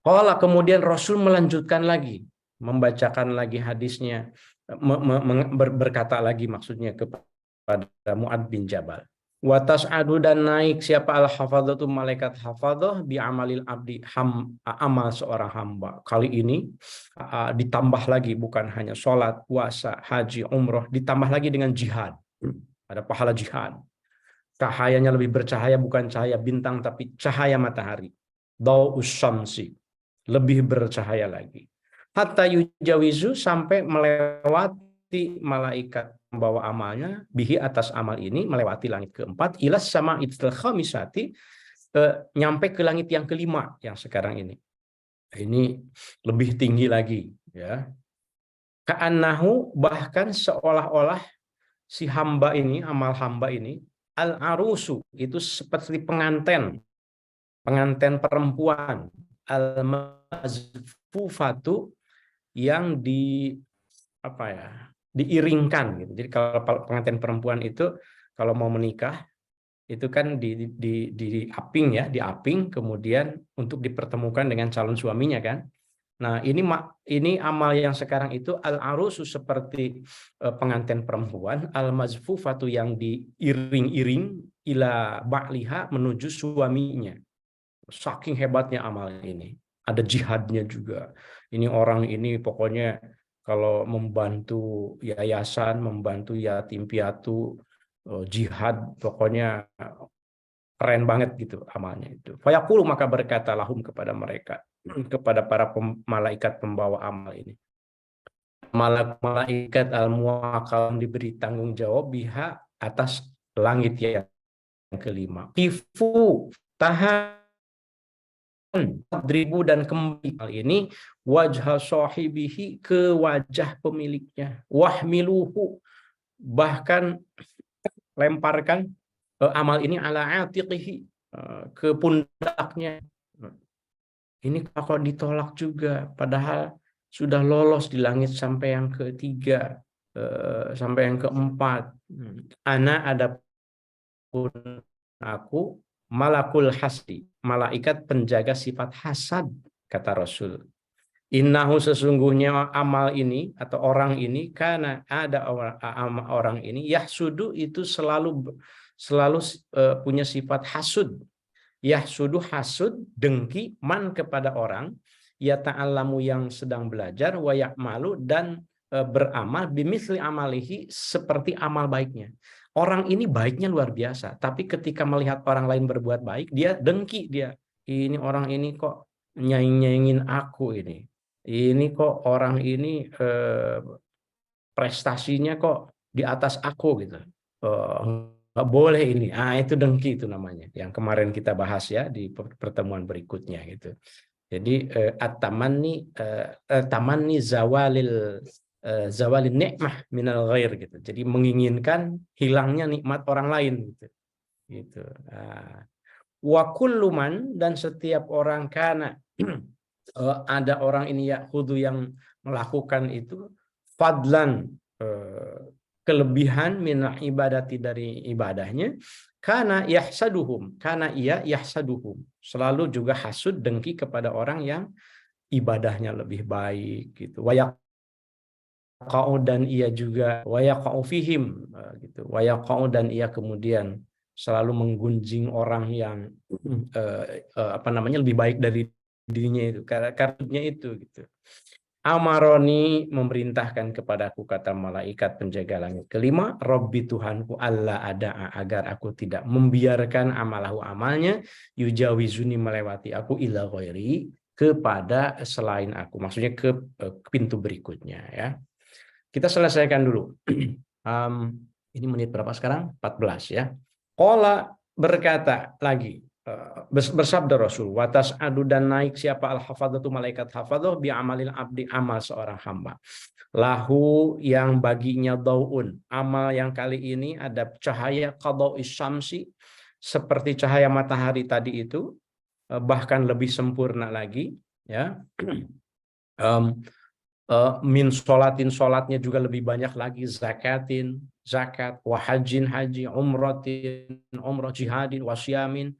Qala, kemudian Rasul melanjutkan lagi, membacakan lagi hadisnya, berkata lagi maksudnya kepada Mu'ad bin Jabal. Wa tas'adu, dan naik siapa al-hafadzatu, malaikat hafadzah, bi amalil abdi, amal seorang hamba. Kali ini ditambah lagi, bukan hanya sholat, puasa, haji, umroh, ditambah lagi dengan jihad. Ada pahala jihad. Cahayanya lebih bercahaya, bukan cahaya bintang tapi cahaya matahari. Dau'us syamsi, lebih bercahaya lagi. Hatta yujawizu, sampai melewati malaikat membawa amalnya, bihi, atas amal ini, melewati langit keempat, ilas sama itil khamisati, nyampe ke langit yang kelima yang sekarang ini. Ini lebih tinggi lagi ya. Ka'annahu, bahkan seolah-olah si hamba ini, amal hamba ini, al-arusu, itu seperti pengantin perempuan, al-mazfufatu, yang diiringkan gitu. Jadi kalau pengantin perempuan itu kalau mau menikah itu kan diaping ya, diaping kemudian untuk dipertemukan dengan calon suaminya kan. Nah, ini amal yang sekarang itu al-arusu, seperti pengantin perempuan, al-mazfufatu, yang diiring-iring, ila ba'liha, menuju suaminya. Saking hebatnya amal ini. Ada jihadnya juga. Ini orang ini pokoknya kalau membantu yayasan, membantu yatim piatu, jihad, pokoknya keren banget gitu amalnya itu. Fayaqulu, maka berkata lahum, kepada mereka, kepada para malaikat pembawa amal ini. Malaikat al-muwakkal, diberi tanggung jawab, biha, atas langit yang kelima. Kifu, tahan, dribu, dan kembali hal ini, wajah sahibihi, ke wajah pemiliknya, wahmiluhu, bahkan lemparkan amal ini ala atiqihi, ke pundaknya. Ini kalau ditolak juga, padahal sudah lolos di langit sampai yang ketiga, sampai yang keempat. Ana, adapun aku, malakul hasdi, malaikat penjaga sifat hasad, kata Rasul. Innahu, sesungguhnya amal ini atau orang ini, karena ada orang ini, yahsudu, itu selalu punya sifat hasud. Yahsudu, hasud, dengki, man, kepada orang, ya ta'allamu, yang sedang belajar, wa ya'malu, dan beramal, bimisli amalihi, seperti amal baiknya. Orang ini baiknya luar biasa, tapi ketika melihat orang lain berbuat baik, dia dengki, dia ini orang ini kok nyaing-nyaingin aku ini. Ini kok orang ini prestasinya kok di atas aku gitu. Nggak boleh ini. Itu dengki, itu namanya. Yang kemarin kita bahas ya di pertemuan berikutnya gitu. Jadi tamanni zawalil nikmah minal ghair gitu. Jadi menginginkan hilangnya nikmat orang lain gitu. Gitu. Wa kullu man, dan setiap orang, kana ada orang ini yakhudhu, yang melakukan itu, fadlan, kelebihan, min ibadati, dari ibadahnya, karena yahsaduhum, karena ia yahsaduhum, selalu juga hasud, dengki kepada orang yang ibadahnya lebih baik gitu. Wa yaqa'u, dan ia juga, wa yaqa'u fihim gitu. Wa yaqa'u, dan ia kemudian selalu menggunjing orang yang lebih baik dari dirinya itu, karena itu gitu. Amaroni, memerintahkan kepadaku, kata malaikat penjaga langit kelima, Robbi, Tuhanku, Allah ada, agar aku tidak membiarkan amalahu, amalnya, yujawizuni, melewati aku, ila ghairi, kepada selain aku, maksudnya ke pintu berikutnya ya. Kita selesaikan dulu. Ini menit berapa sekarang? 14 ya. Qala berkata lagi, bersabda Rasul, watas adu dan naik siapa al-hafadzatu malaikat hafadzah bi amalil abdi amal seorang hamba. Lahu yang baginya daun, amal yang kali ini ada cahaya qadau'is syamsi seperti cahaya matahari tadi itu, bahkan lebih sempurna lagi, ya. Min sholatin, sholatnya juga lebih banyak lagi, zakatin zakat, wahajin haji, umratin umrah, jihadin, wasyamin,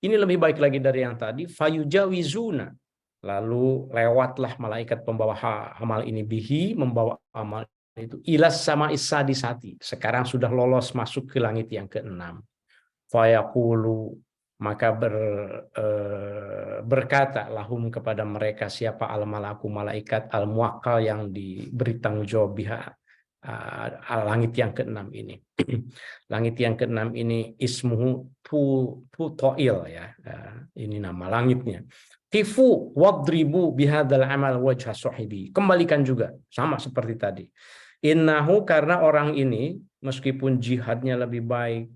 ini lebih baik lagi dari yang tadi. Fayujawizuna, lalu lewatlah malaikat pembawa amal ini bihi, membawa amal itu ilas sama isadisati, sekarang sudah lolos masuk ke langit yang keenam. Fayaqulu, maka berkata lahum kepada mereka siapa al-malaku malaikat al-muwakkal yang diberi tanggung jawab biha, langit yang keenam ini. Langit yang keenam ini ismuhu Tutoil, ya. Ini nama langitnya. Tifu wadribu bihadzal amal wajha sahibi. Kembalikan juga sama seperti tadi. Innahu, karena orang ini meskipun jihadnya lebih baik,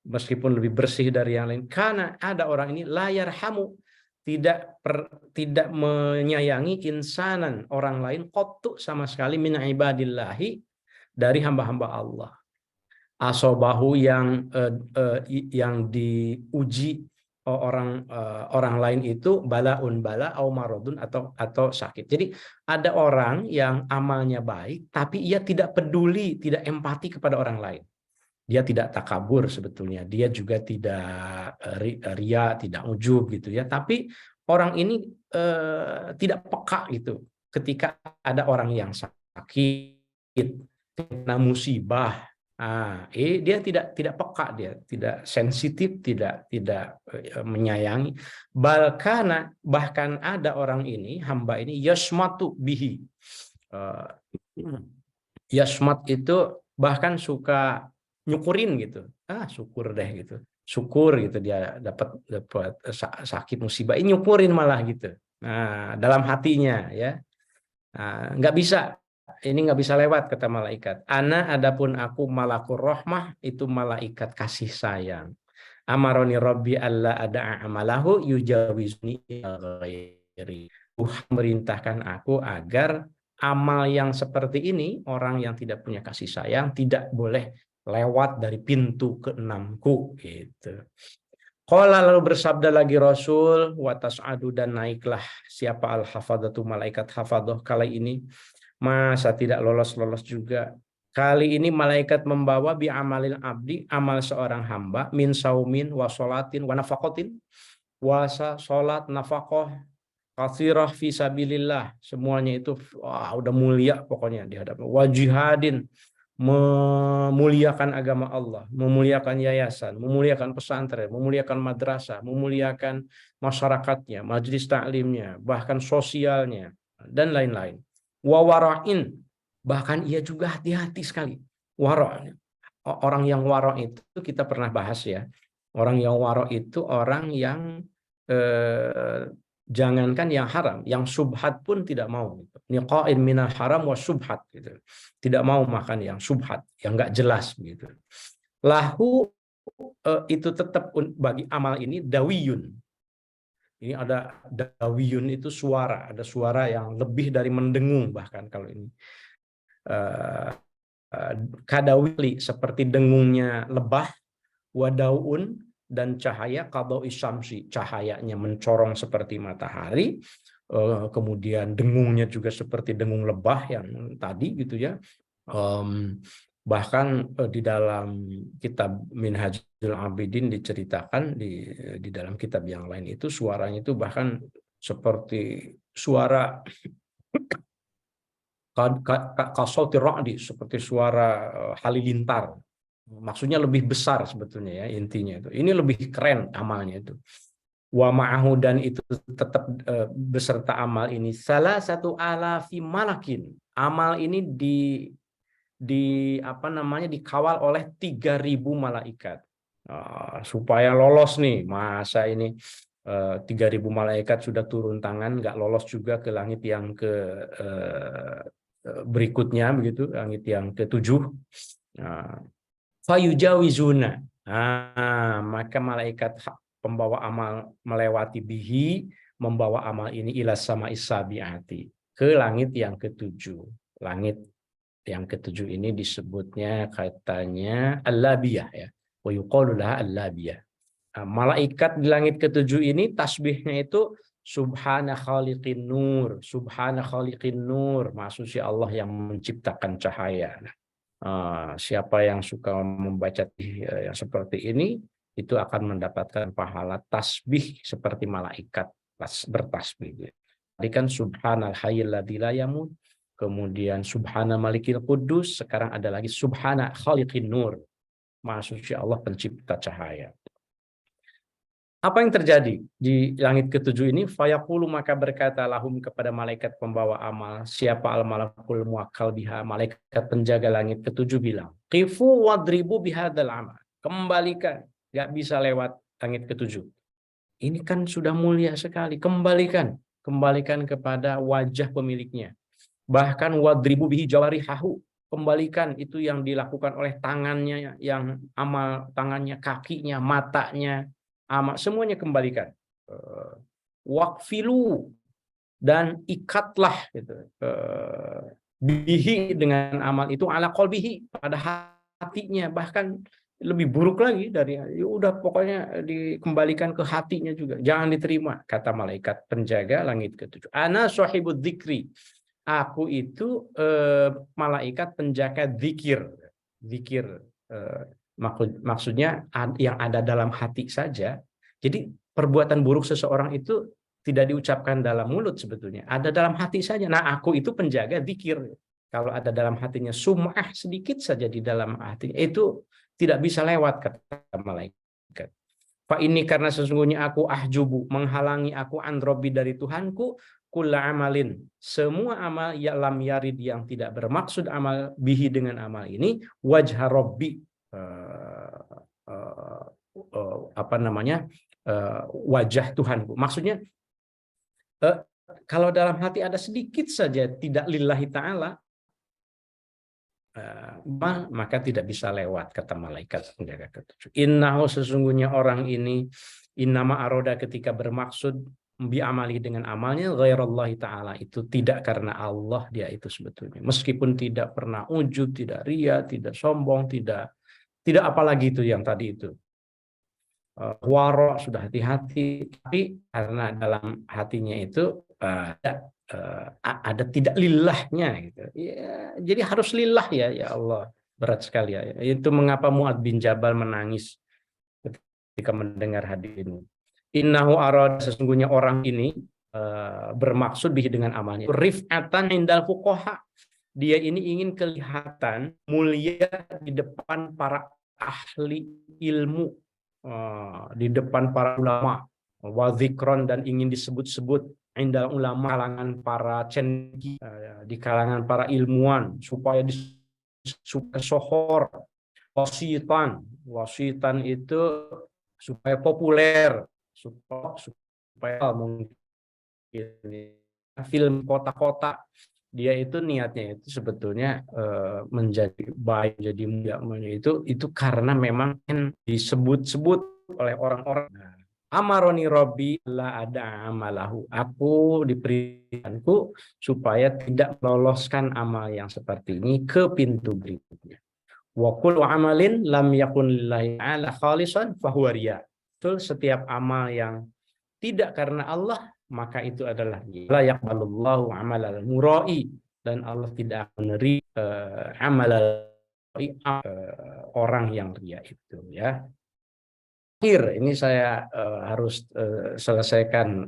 meskipun lebih bersih dari yang lain, karena ada orang ini la yarhamu, tidak menyayangi insanan orang lain, qattu sama sekali min ibadillahi, dari hamba-hamba Allah. Asobahu yang diuji orang lain itu balaun bala au maradun atau sakit. Jadi ada orang yang amalnya baik tapi ia tidak peduli, tidak empati kepada orang lain. Dia tidak takabur sebetulnya, dia juga tidak ria, tidak ujub gitu ya. Tapi orang ini tidak peka gitu ketika ada orang yang sakit, kena musibah. Dia tidak peka, dia tidak sensitif, tidak menyayangi. Bahkan ada orang ini, hamba ini yasmatu bihi. Yasmat itu bahkan suka nyukurin gitu, syukur deh gitu, syukur gitu dia dapat sakit musibah, ini nyukurin malah gitu. Nah, dalam hatinya ya, nggak bisa, ini nggak bisa lewat kata malaikat. Ana adapun aku malakur rahmah, itu malaikat kasih sayang. Amaroni Rabbi alla ada amalahu yujawizni ghairi. Merintahkan aku agar amal yang seperti ini, orang yang tidak punya kasih sayang, tidak boleh lewat dari pintu keenamku gitu. Qala, lalu bersabda lagi Rasul, watas adu dan naiklah siapa al-hafadzatu malaikat hafadzah kali ini, masa tidak lolos juga. Kali ini malaikat membawa bi amalil abdi, amal seorang hamba, min saumin wa sholatin wa nafaqatin, puasa, sholat, nafaqah, katsirah fi sabilillah, semuanya itu udah mulia pokoknya di hadapan. Wa jihadin, memuliakan agama Allah, memuliakan yayasan, memuliakan pesantren, memuliakan madrasah, memuliakan masyarakatnya, majelis taklimnya, bahkan sosialnya, dan lain-lain. Wa wara'in, bahkan ia juga hati-hati sekali. Wara', orang yang wara' itu kita pernah bahas ya. Orang yang wara' itu orang yang jangankan yang haram, yang subhat pun tidak mau. Niqa'in minal haram wa subhat gitu. Tidak mau makan yang subhat, yang enggak jelas gitu. Lahu itu tetap bagi amal ini dawiyun. Ini ada dawiyun itu suara, ada suara yang lebih dari mendengung bahkan kalau ini. Kadawili seperti dengungnya lebah, wadaun dan cahaya qadau isyamsi, cahayanya mencorong seperti matahari, kemudian dengungnya juga seperti dengung lebah yang tadi gitu ya. Bahkan di dalam kitab Minhajul Abidin diceritakan di dalam kitab yang lain itu suaranya itu bahkan seperti suara kasauti ra'di, seperti suara halilintar. Maksudnya lebih besar sebetulnya ya intinya itu. Ini lebih keren amalnya itu. Wa ma'ahu, dan itu tetap beserta amal ini salah satu alafi malakin. Amal ini dikawal oleh 3.000 malaikat. Supaya lolos nih, masa ini 3.000 malaikat sudah turun tangan, nggak lolos juga ke langit yang ke berikutnya begitu, langit yang ke-7. Fayujawizuna, Maka malaikat pembawa amal melewati bihi, membawa amal ini ila sama isabiati, ke langit yang ketujuh. Langit yang ketujuh ini disebutnya katanya al-labiyah ya. Wa yuqalu laha al-labiyah. Malaikat di langit ketujuh ini tasbihnya itu Subhana khaliqin nur, Subhana khaliqin nur, maksudnya Allah yang menciptakan cahaya. Siapa yang suka membaca yang seperti ini, itu akan mendapatkan pahala tasbih seperti malaikat bertasbih. Tadi kan Subhanal hayyil ladzi la yamut, kemudian Subhana malikil qudus, sekarang ada lagi Subhana khaliqin nur, maksudnya Allah pencipta cahaya. Apa yang terjadi di langit ketujuh ini? Fayaqulu, maka berkata lahum kepada malaikat pembawa amal, siapa al-malakul muwakkal biha, malaikat penjaga langit ketujuh bilang, qifu wadribu bihadzal amal. Kembalikan, nggak bisa lewat langit ketujuh. Ini kan sudah mulia sekali, kembalikan kepada wajah pemiliknya. Bahkan wadribu bihi jawarihahu, kembalikan itu yang dilakukan oleh tangannya, yang amal tangannya, kakinya, matanya, amal semuanya kembalikan. Waqfilu, dan ikatlah gitu, bihi dengan amal itu ala qalbihi, pada hatinya, bahkan lebih buruk lagi dari ya udah pokoknya dikembalikan ke hatinya juga, jangan diterima, kata malaikat penjaga langit ketujuh. Ana sahibud dzikri, aku itu malaikat penjaga zikir. Maksudnya yang ada dalam hati saja. Jadi perbuatan buruk seseorang itu tidak diucapkan dalam mulut sebetulnya, ada dalam hati saja. Nah, aku itu penjaga zikir. Kalau ada dalam hatinya sum'ah sedikit saja di dalam hatinya, itu tidak bisa lewat, kata malaikat. Fa ini, karena sesungguhnya aku ahjubu, menghalangi aku androbi dari Tuhanku, kulla amalin, semua amal ya lam yarid, yang tidak bermaksud amal bihi dengan amal ini, wajha robbi, wajah Tuhanku. Maksudnya kalau dalam hati ada sedikit saja tidak lillahi ta'ala, maka tidak bisa lewat, kata malaikat penjaga ketujuh. Innahu, sesungguhnya orang ini, innama aroda, ketika bermaksud bi amali dengan amalnya, ghairallahi ta'ala, itu tidak karena Allah dia itu sebetulnya. Meskipun tidak pernah ujub, tidak ria, tidak sombong, tidak apalagi itu yang tadi itu. Waro, sudah hati-hati, tapi karena dalam hatinya itu ada tidak lillahnya gitu. Ya, jadi harus lillah ya Allah, berat sekali ya. Itu mengapa Mu'adz bin Jabal menangis ketika mendengar hadis ini. Innahu arad, sesungguhnya orang ini bermaksud bihi dengan amalnya rif'atan indal fuqaha, dia ini ingin kelihatan mulia di depan para ahli ilmu, di depan para ulama, wa dzikron, dan ingin disebut-sebut indal ulama, kalangan para cendeki, di kalangan para ilmuwan, supaya sohor. Wasitan itu supaya populer, supaya mungkin film kota-kota, dia itu niatnya itu sebetulnya menjadi baik, jadi mulia, itu karena memang disebut-sebut oleh orang-orang. Amaroni Robbi la ada amalahu, aku diberikanku supaya tidak meloloskan amal yang seperti ini ke pintu berikutnya. Wa kullu amalin lam yakun lillahi ta'ala khalisan fahuwa riya. Betul, setiap amal yang tidak karena Allah, maka itu adalah la yaqbalullahu amalal murai, dan Allah tidak menerima amalal orang yang ria itu ya. Akhir ini saya harus selesaikan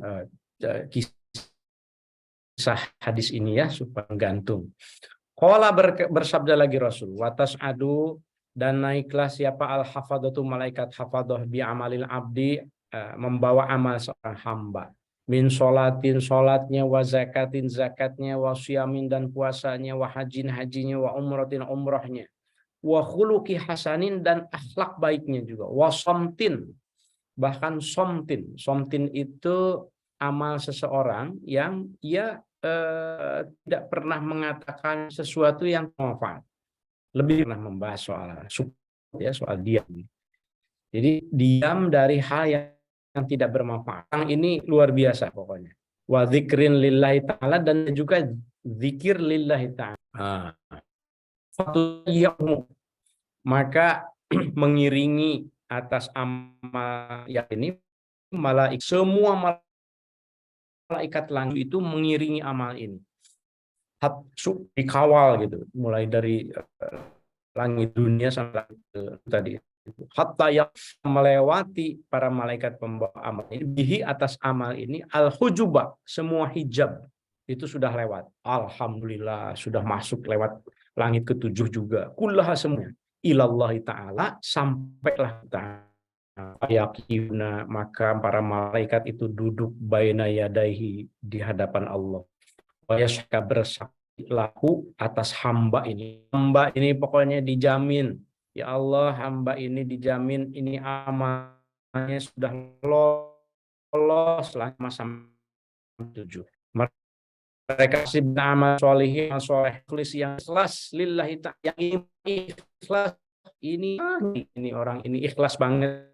kisah hadis ini ya, supaya gantung. Qala, bersabda lagi Rasul, watas adu, dan naiklah siapa al-hafadatu, malaikat hafadah, bi amalil abdi, membawa amal seorang hamba, min sholatin, sholatnya, wa zakatin, zakatnya, wa siyamin, dan puasanya, wa hajin, hajinya, wa umratin, umrahnya, wa khuluqi hasanin, dan akhlak baiknya juga, wa somtin, bahkan somtin itu amal seseorang yang ia tidak pernah mengatakan sesuatu yang manfaat, lebih pernah membahas soal diam. Jadi diam dari hal yang tidak bermanfaat. Ini luar biasa pokoknya. Wa dzikrin lillahi ta'ala, dan juga zikir lillahi ta'ala. Maka mengiringi atas amal yang ini semua malaikat langit itu mengiringi amal ini. Dikawal gitu, mulai dari langit dunia sampai langit tadi. Hatta yang melewati para malaikat pembawa amal ini bihi atas amal ini al-hujubah, semua hijab itu sudah lewat. Alhamdulillah sudah masuk lewat langit ketujuh juga. Kullaha semuanya ilallahi ta'ala, sampailah ta'ala yakina, maka para malaikat itu duduk baina yadaihi, di hadapan Allah. Wayasyaka, bersaksi lahu atas hamba ini. Hamba ini pokoknya dijamin. Ya Allah, hamba ini dijamin ini amalnya sudah lolos lah masa 7. Mereka kasih amal solihin, soleh, tulis yang ikhlas lillahi ta'ala, yang ikhlas ini orang ini ikhlas banget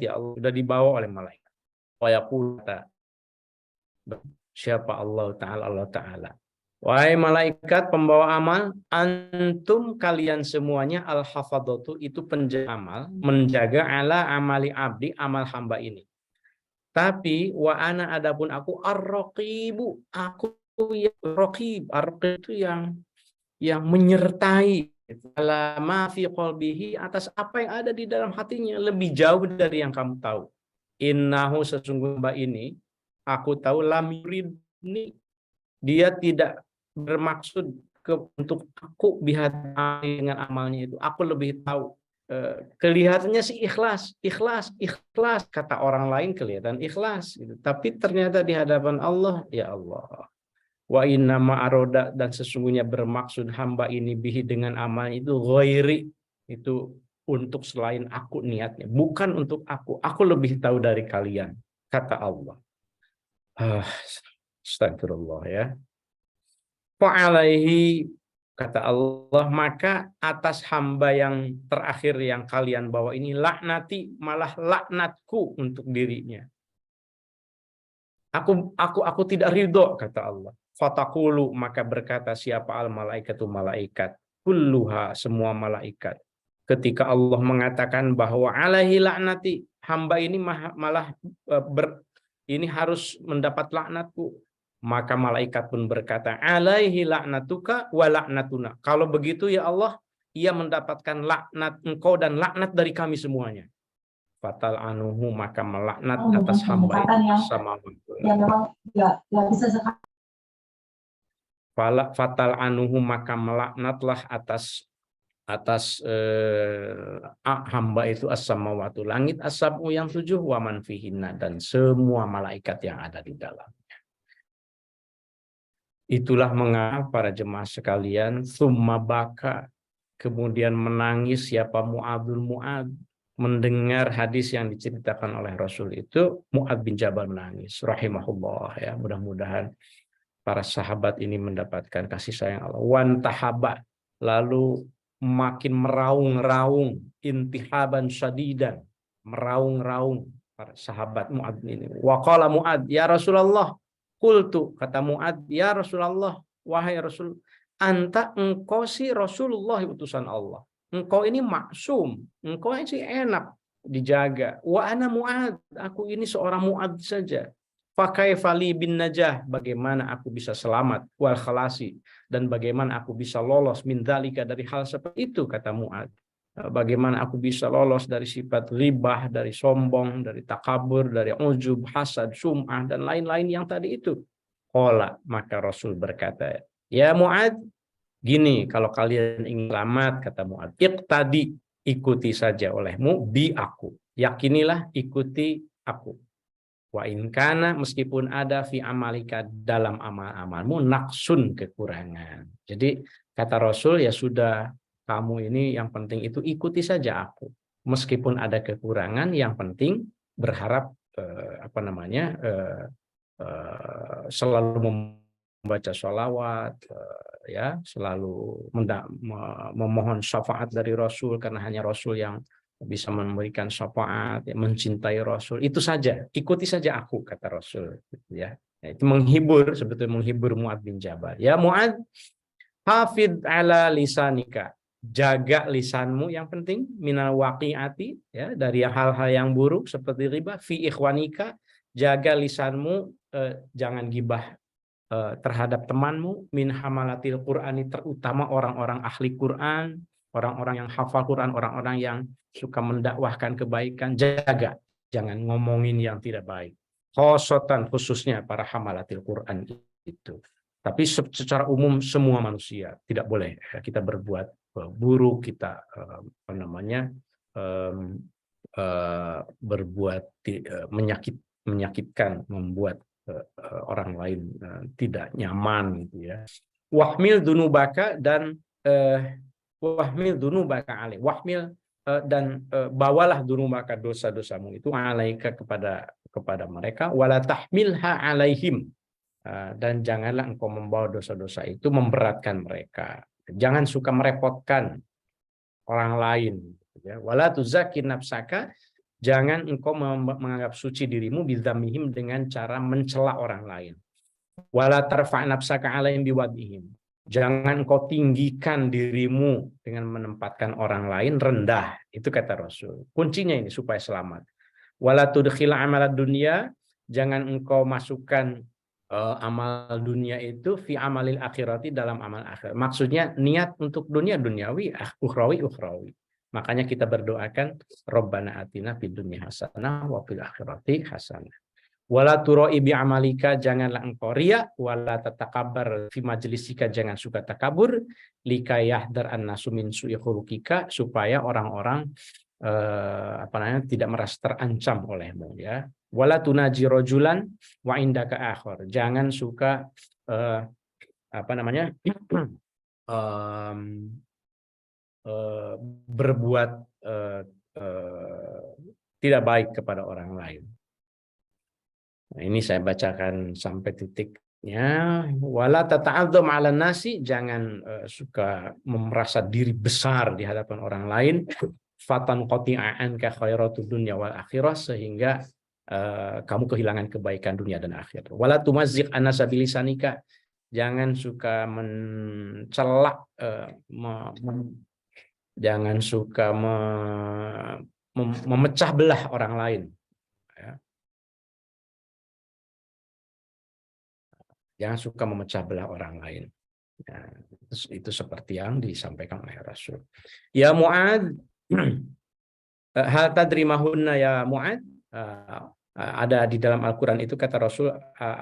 ya Allah, sudah dibawa oleh malaikat. Wa yaqulu, siapa Allah Ta'ala, wahai malaikat pembawa amal, antum kalian semuanya al-hafadhatu, itu penjaga amal, menjaga ala amali abdi, amal hamba ini. Tapi wa ana, adapun aku ar-raqibu, aku yang raqib. Ar-raqib itu yang menyertai ala ma fi qalbihi, atas apa yang ada di dalam hatinya, lebih jauh dari yang kamu tahu. Innahu, sesungguhnya ini aku tahu, lam yuridni, dia tidak bermaksud untuk aku bihadami, dengan amalnya itu. Aku lebih tahu. Kelihatannya sih ikhlas, kata orang lain kelihatan ikhlas gitu. Tapi ternyata di hadapan Allah, ya Allah, wa inna ma'aroda, dan sesungguhnya bermaksud hamba ini bihi, dengan amal itu, ghairi, itu untuk selain aku niatnya, bukan untuk aku lebih tahu dari kalian, kata Allah. Astagfirullah ya. Fa'alaihi, kata Allah, maka atas hamba yang terakhir yang kalian bawa ini, laknati, malah laknatku untuk dirinya. Aku tidak ridho, kata Allah. Fatakulu, maka berkata siapa al malaikatu, malaikat, kulluha, semua malaikat. Ketika Allah mengatakan bahwa alaihi laknati, hamba ini malah ini harus mendapat laknatku, maka malaikat pun berkata, alaihi laknatuka wa laknatuna. Kalau begitu ya Allah, ia mendapatkan laknat engkau dan laknat dari kami semuanya. Fatal anuhu, maka melaknat atas hamba itu sama yang memang ya bisa sekali. Fatal anuhu, maka melaknatlah atas hamba itu as-samawatu, langit, as-sab'u yang 7, wa man fihinna, dan semua malaikat yang ada di dalam. Itulah mengapa para jemaah sekalian, summa baka, kemudian menangis siapa Mu'adul Mu'ad, mendengar hadis yang diceritakan oleh Rasul itu. Mu'ad bin Jabal menangis, rahimahullah ya. Mudah-mudahan para sahabat ini mendapatkan kasih sayang Allah. Wan tahaba, lalu makin meraung-raung, intihaban syadidan, meraung-raung para sahabat Mu'ad ini. Wa qala Mu'ad, ya Rasulullah, qultu, kata Mu'ad, ya Rasulullah, wahai Rasul, anta, engkau si Rasulullah, utusan Allah. Engkau ini maksum, engkau ini sih enak dijaga. Wa ana Mu'ad, aku ini seorang Mu'ad saja. Fakaifali bin najah, bagaimana aku bisa selamat, wal khalasi, dan bagaimana aku bisa lolos min dzalika, dari hal seperti itu, kata Mu'ad. Bagaimana aku bisa lolos dari sifat ribah, dari sombong, dari takabur, dari ujub, hasad, sum'ah, dan lain-lain yang tadi itu. Qala, maka Rasul berkata, ya Mu'ad, gini, kalau kalian ingin selamat, kata Mu'ad, iqtadi, ikuti saja olehmu bi aku. Yakinilah, ikuti aku. Wa in kana, meskipun ada fi amalika, dalam amal-amalmu, naqsun, kekurangan. Jadi kata Rasul, ya sudah, kamu ini yang penting itu ikuti saja aku. Meskipun ada kekurangan, yang penting berharap selalu membaca sholawat, ya, selalu memohon syafaat dari Rasul, karena hanya Rasul yang bisa memberikan syafaat, ya, mencintai Rasul. Itu saja, ikuti saja aku, kata Rasul. Ya, itu menghibur, sebetulnya menghibur Mu'adz bin Jabal. Ya Mu'adz, hafid ala lisanika, jaga lisanmu yang penting, minal waqi'ati, ya, dari hal-hal yang buruk seperti riba, fi ikhwanika, jaga lisanmu, jangan gibah terhadap temanmu, min hamalatil Qur'ani, terutama orang-orang ahli Quran, orang-orang yang hafal Quran, orang-orang yang suka mendakwahkan kebaikan, jaga, jangan ngomongin yang tidak baik. Khosotan, khususnya para hamalatil Quran itu. Tapi secara umum semua manusia tidak boleh kita berbuat buruk, kita berbuat menyakitkan, membuat orang lain tidak nyaman gitu ya. Wahmil dunubaka dan wahmil dunubaka alaih. Wahmil dan bawalah dunubaka, dosa-dosamu itu alaika kepada mereka, wala tahmilha alaihim, dan janganlah engkau membawa dosa-dosa itu memberatkan mereka. Jangan suka merepotkan orang lain ya. Wala tuzakki nafsaka, jangan engkau menganggap suci dirimu bidzamihim, dengan cara mencela orang lain. Wala tarfa' nafsaka alaihim biwadihim, jangan engkau tinggikan dirimu dengan menempatkan orang lain rendah. Itu kata Rasul. Kuncinya ini supaya selamat. Wala tudkhil amalad dunya, jangan engkau masukkan amal dunia itu fi amalil akhirati, dalam amal akhir. Maksudnya niat untuk dunia duniawi, ukhrawi ukhrawi. Makanya kita berdoakan Rabbana atina fid dunya hasanah wa fil akhirati hasanah. Wala turai bi amalika, janganlah engkau riya, wala tatakabbar fi majlisika, jangan suka takabur, lika yahdar an-nasu min su'i khuluqika, supaya orang-orang tidak merasa terancam olehmu ya. Wala tunaji rajulan wa indaka akhar, jangan suka berbuat tidak baik kepada orang lain. Nah, ini saya bacakan sampai titiknya. Wala tata'adzam 'alan nasi, jangan suka merasa diri besar di hadapan orang lain. Fatan qati'an ka khairatud dunya wal akhirah, sehingga kamu kehilangan kebaikan dunia dan akhirat. Wala tumazziq an-nasa bilisanika, jangan suka mencelak, jangan suka memecah belah orang lain. Ya. Jangan suka memecah belah orang lain. Ya, itu seperti yang disampaikan oleh Rasul. Ya Mu'adz, hal tadrimahunna ya Mu'adz, ada di dalam Al-Quran itu kata Rasul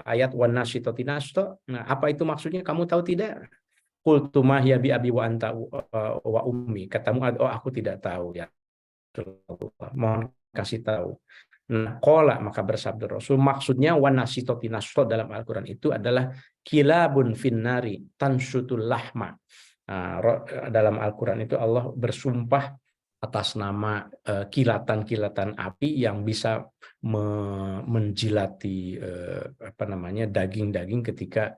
ayat wan nasyitati nashta. Nah, apa itu maksudnya? Kamu tahu tidak? Qultu ma hiya bi abi wa anta wa ummi. Kata Mu'adz, oh aku tidak tahu ya. Mohon kasih tahu. Nah, qala, maka bersabda Rasul, maksudnya wan nasyitati nashta dalam Al-Quran itu adalah kilabun finnari tanshutul lahma. Dalam Al-Quran itu Allah bersumpah atas nama kilatan-kilatan api yang bisa menjilati daging-daging ketika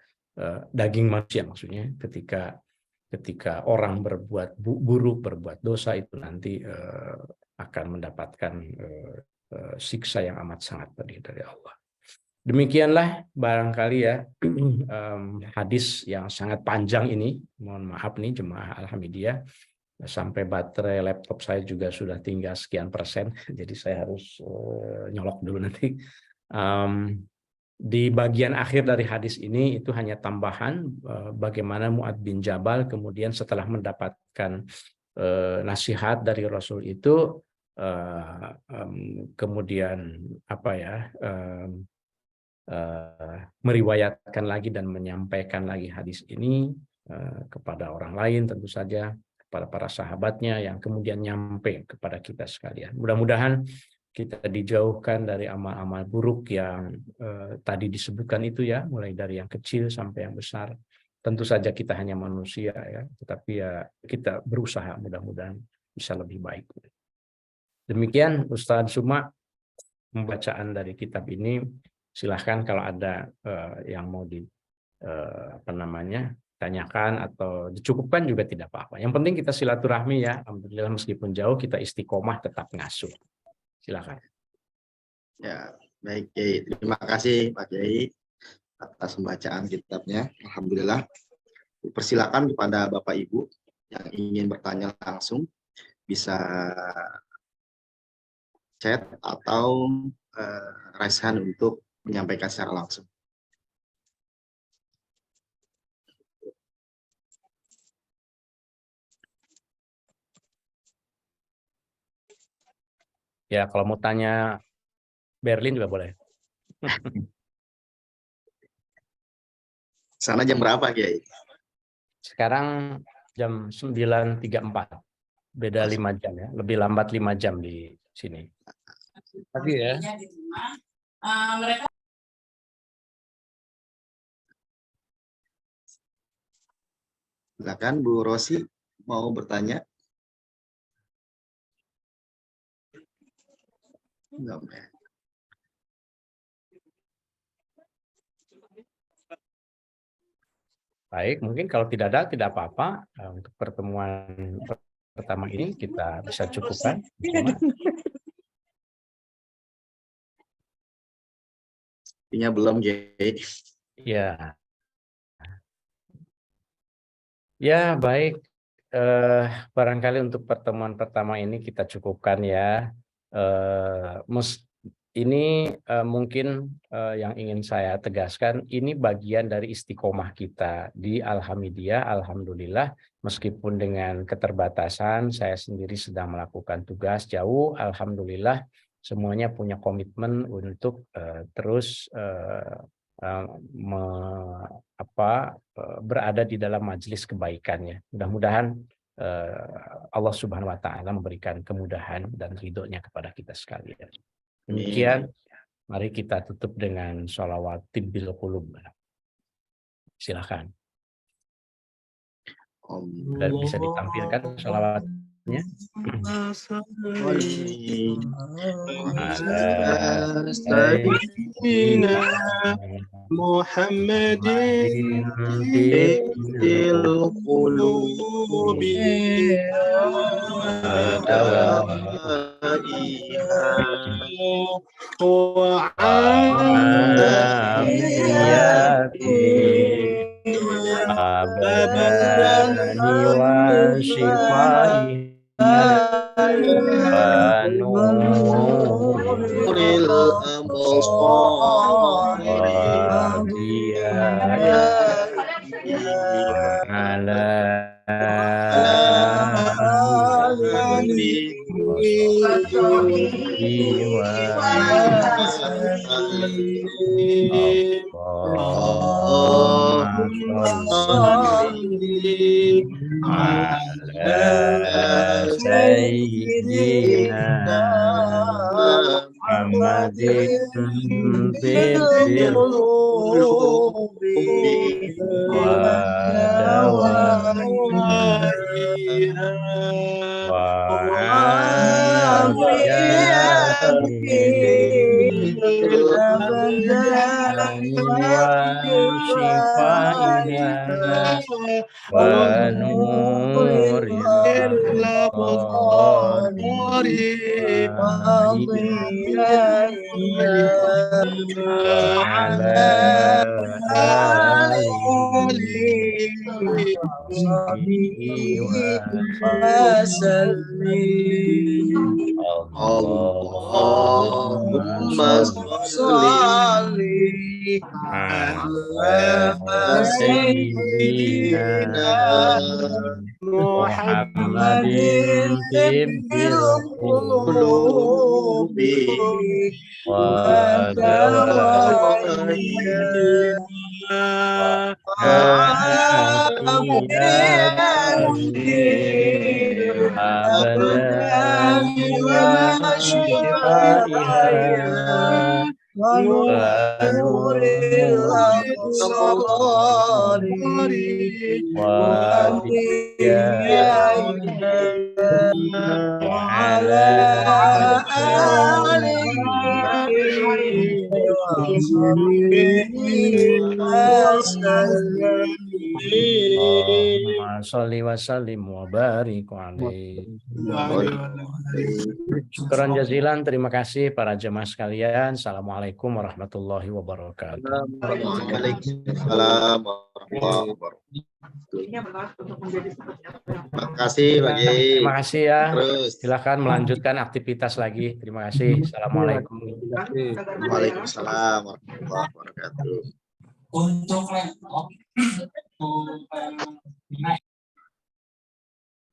daging manusia, maksudnya ketika orang berbuat buruk, berbuat dosa, itu nanti akan mendapatkan siksa yang amat sangat pedih dari Allah. Demikianlah barangkali ya hadis yang sangat panjang ini. Mohon maaf nih jemaah Al-Hamidiyah, sampai baterai laptop saya juga sudah tinggal sekian persen, jadi saya harus nyolok dulu nanti. Di bagian akhir dari hadis ini itu hanya tambahan bagaimana Mu'adz bin Jabal kemudian setelah mendapatkan nasihat dari Rasul itu kemudian meriwayatkan lagi dan menyampaikan lagi hadis ini kepada orang lain, tentu saja kepada para sahabatnya, yang kemudian nyampe kepada kita sekalian. Mudah-mudahan kita dijauhkan dari amal-amal buruk yang tadi disebutkan itu ya, mulai dari yang kecil sampai yang besar. Tentu saja kita hanya manusia ya, tetapi ya kita berusaha mudah-mudahan bisa lebih baik. Demikian Ustadz Suma pembacaan dari kitab ini. Silahkan kalau ada yang mau ditanyakan atau dicukupkan juga tidak apa-apa. Yang penting kita silaturahmi ya. Alhamdulillah meskipun jauh kita istiqomah tetap ngasuh. Silakan. Ya, baik Kiai. Terima kasih Pak Kiai atas pembacaan kitabnya. Alhamdulillah. Persilakan kepada Bapak Ibu yang ingin bertanya langsung bisa chat atau raise hand untuk menyampaikan secara langsung. Ya, kalau mau tanya Berlin juga boleh. Sana jam berapa, Kiai? Sekarang jam 9.34. Beda 5 jam ya. Lebih lambat 5 jam di sini. Pagi ya. Silakan Bu Rosi mau bertanya. Enggak, ya. Baik, mungkin kalau tidak ada, tidak apa-apa. Untuk pertemuan pertama ini kita bisa cukupkan. Sepertinya belum, Kiai. Ya. Ya, baik. Barangkali untuk pertemuan pertama ini kita cukupkan ya. Ini mungkin yang ingin saya tegaskan, ini bagian dari istiqomah kita di Alhamidiyah. Alhamdulillah, meskipun dengan keterbatasan, saya sendiri sedang melakukan tugas jauh. Alhamdulillah, semuanya punya komitmen untuk terus berada di dalam majelis kebaikan ya. Mudah-mudahan Allah Subhanahu wa taala memberikan kemudahan dan ridhonya kepada kita sekalian. Demikian, mari kita tutup dengan sholawat tibbil qulub. Silakan. Dan bisa ditampilkan sholawatnya. Muhammadin bil qulubi wa abadani wa shifaiha wa nuril Allahumma sholli ala sayyidina Muhammadin tibbil qulubi wa sholli wa sallim wa barik alaihi. Syukran jazilan, terima kasih para jemaah sekalian. Assalamualaikum warahmatullahi wabarakatuh. Waalaikumsalam warahmatullahi wabarakatuh. Terima kasih Pak Kiai. Terima kasih ya. Terus. Silakan melanjutkan aktivitas lagi. Terima kasih. Assalamualaikum. Waalaikumsalam warahmatullahi wabarakatuh. Untuk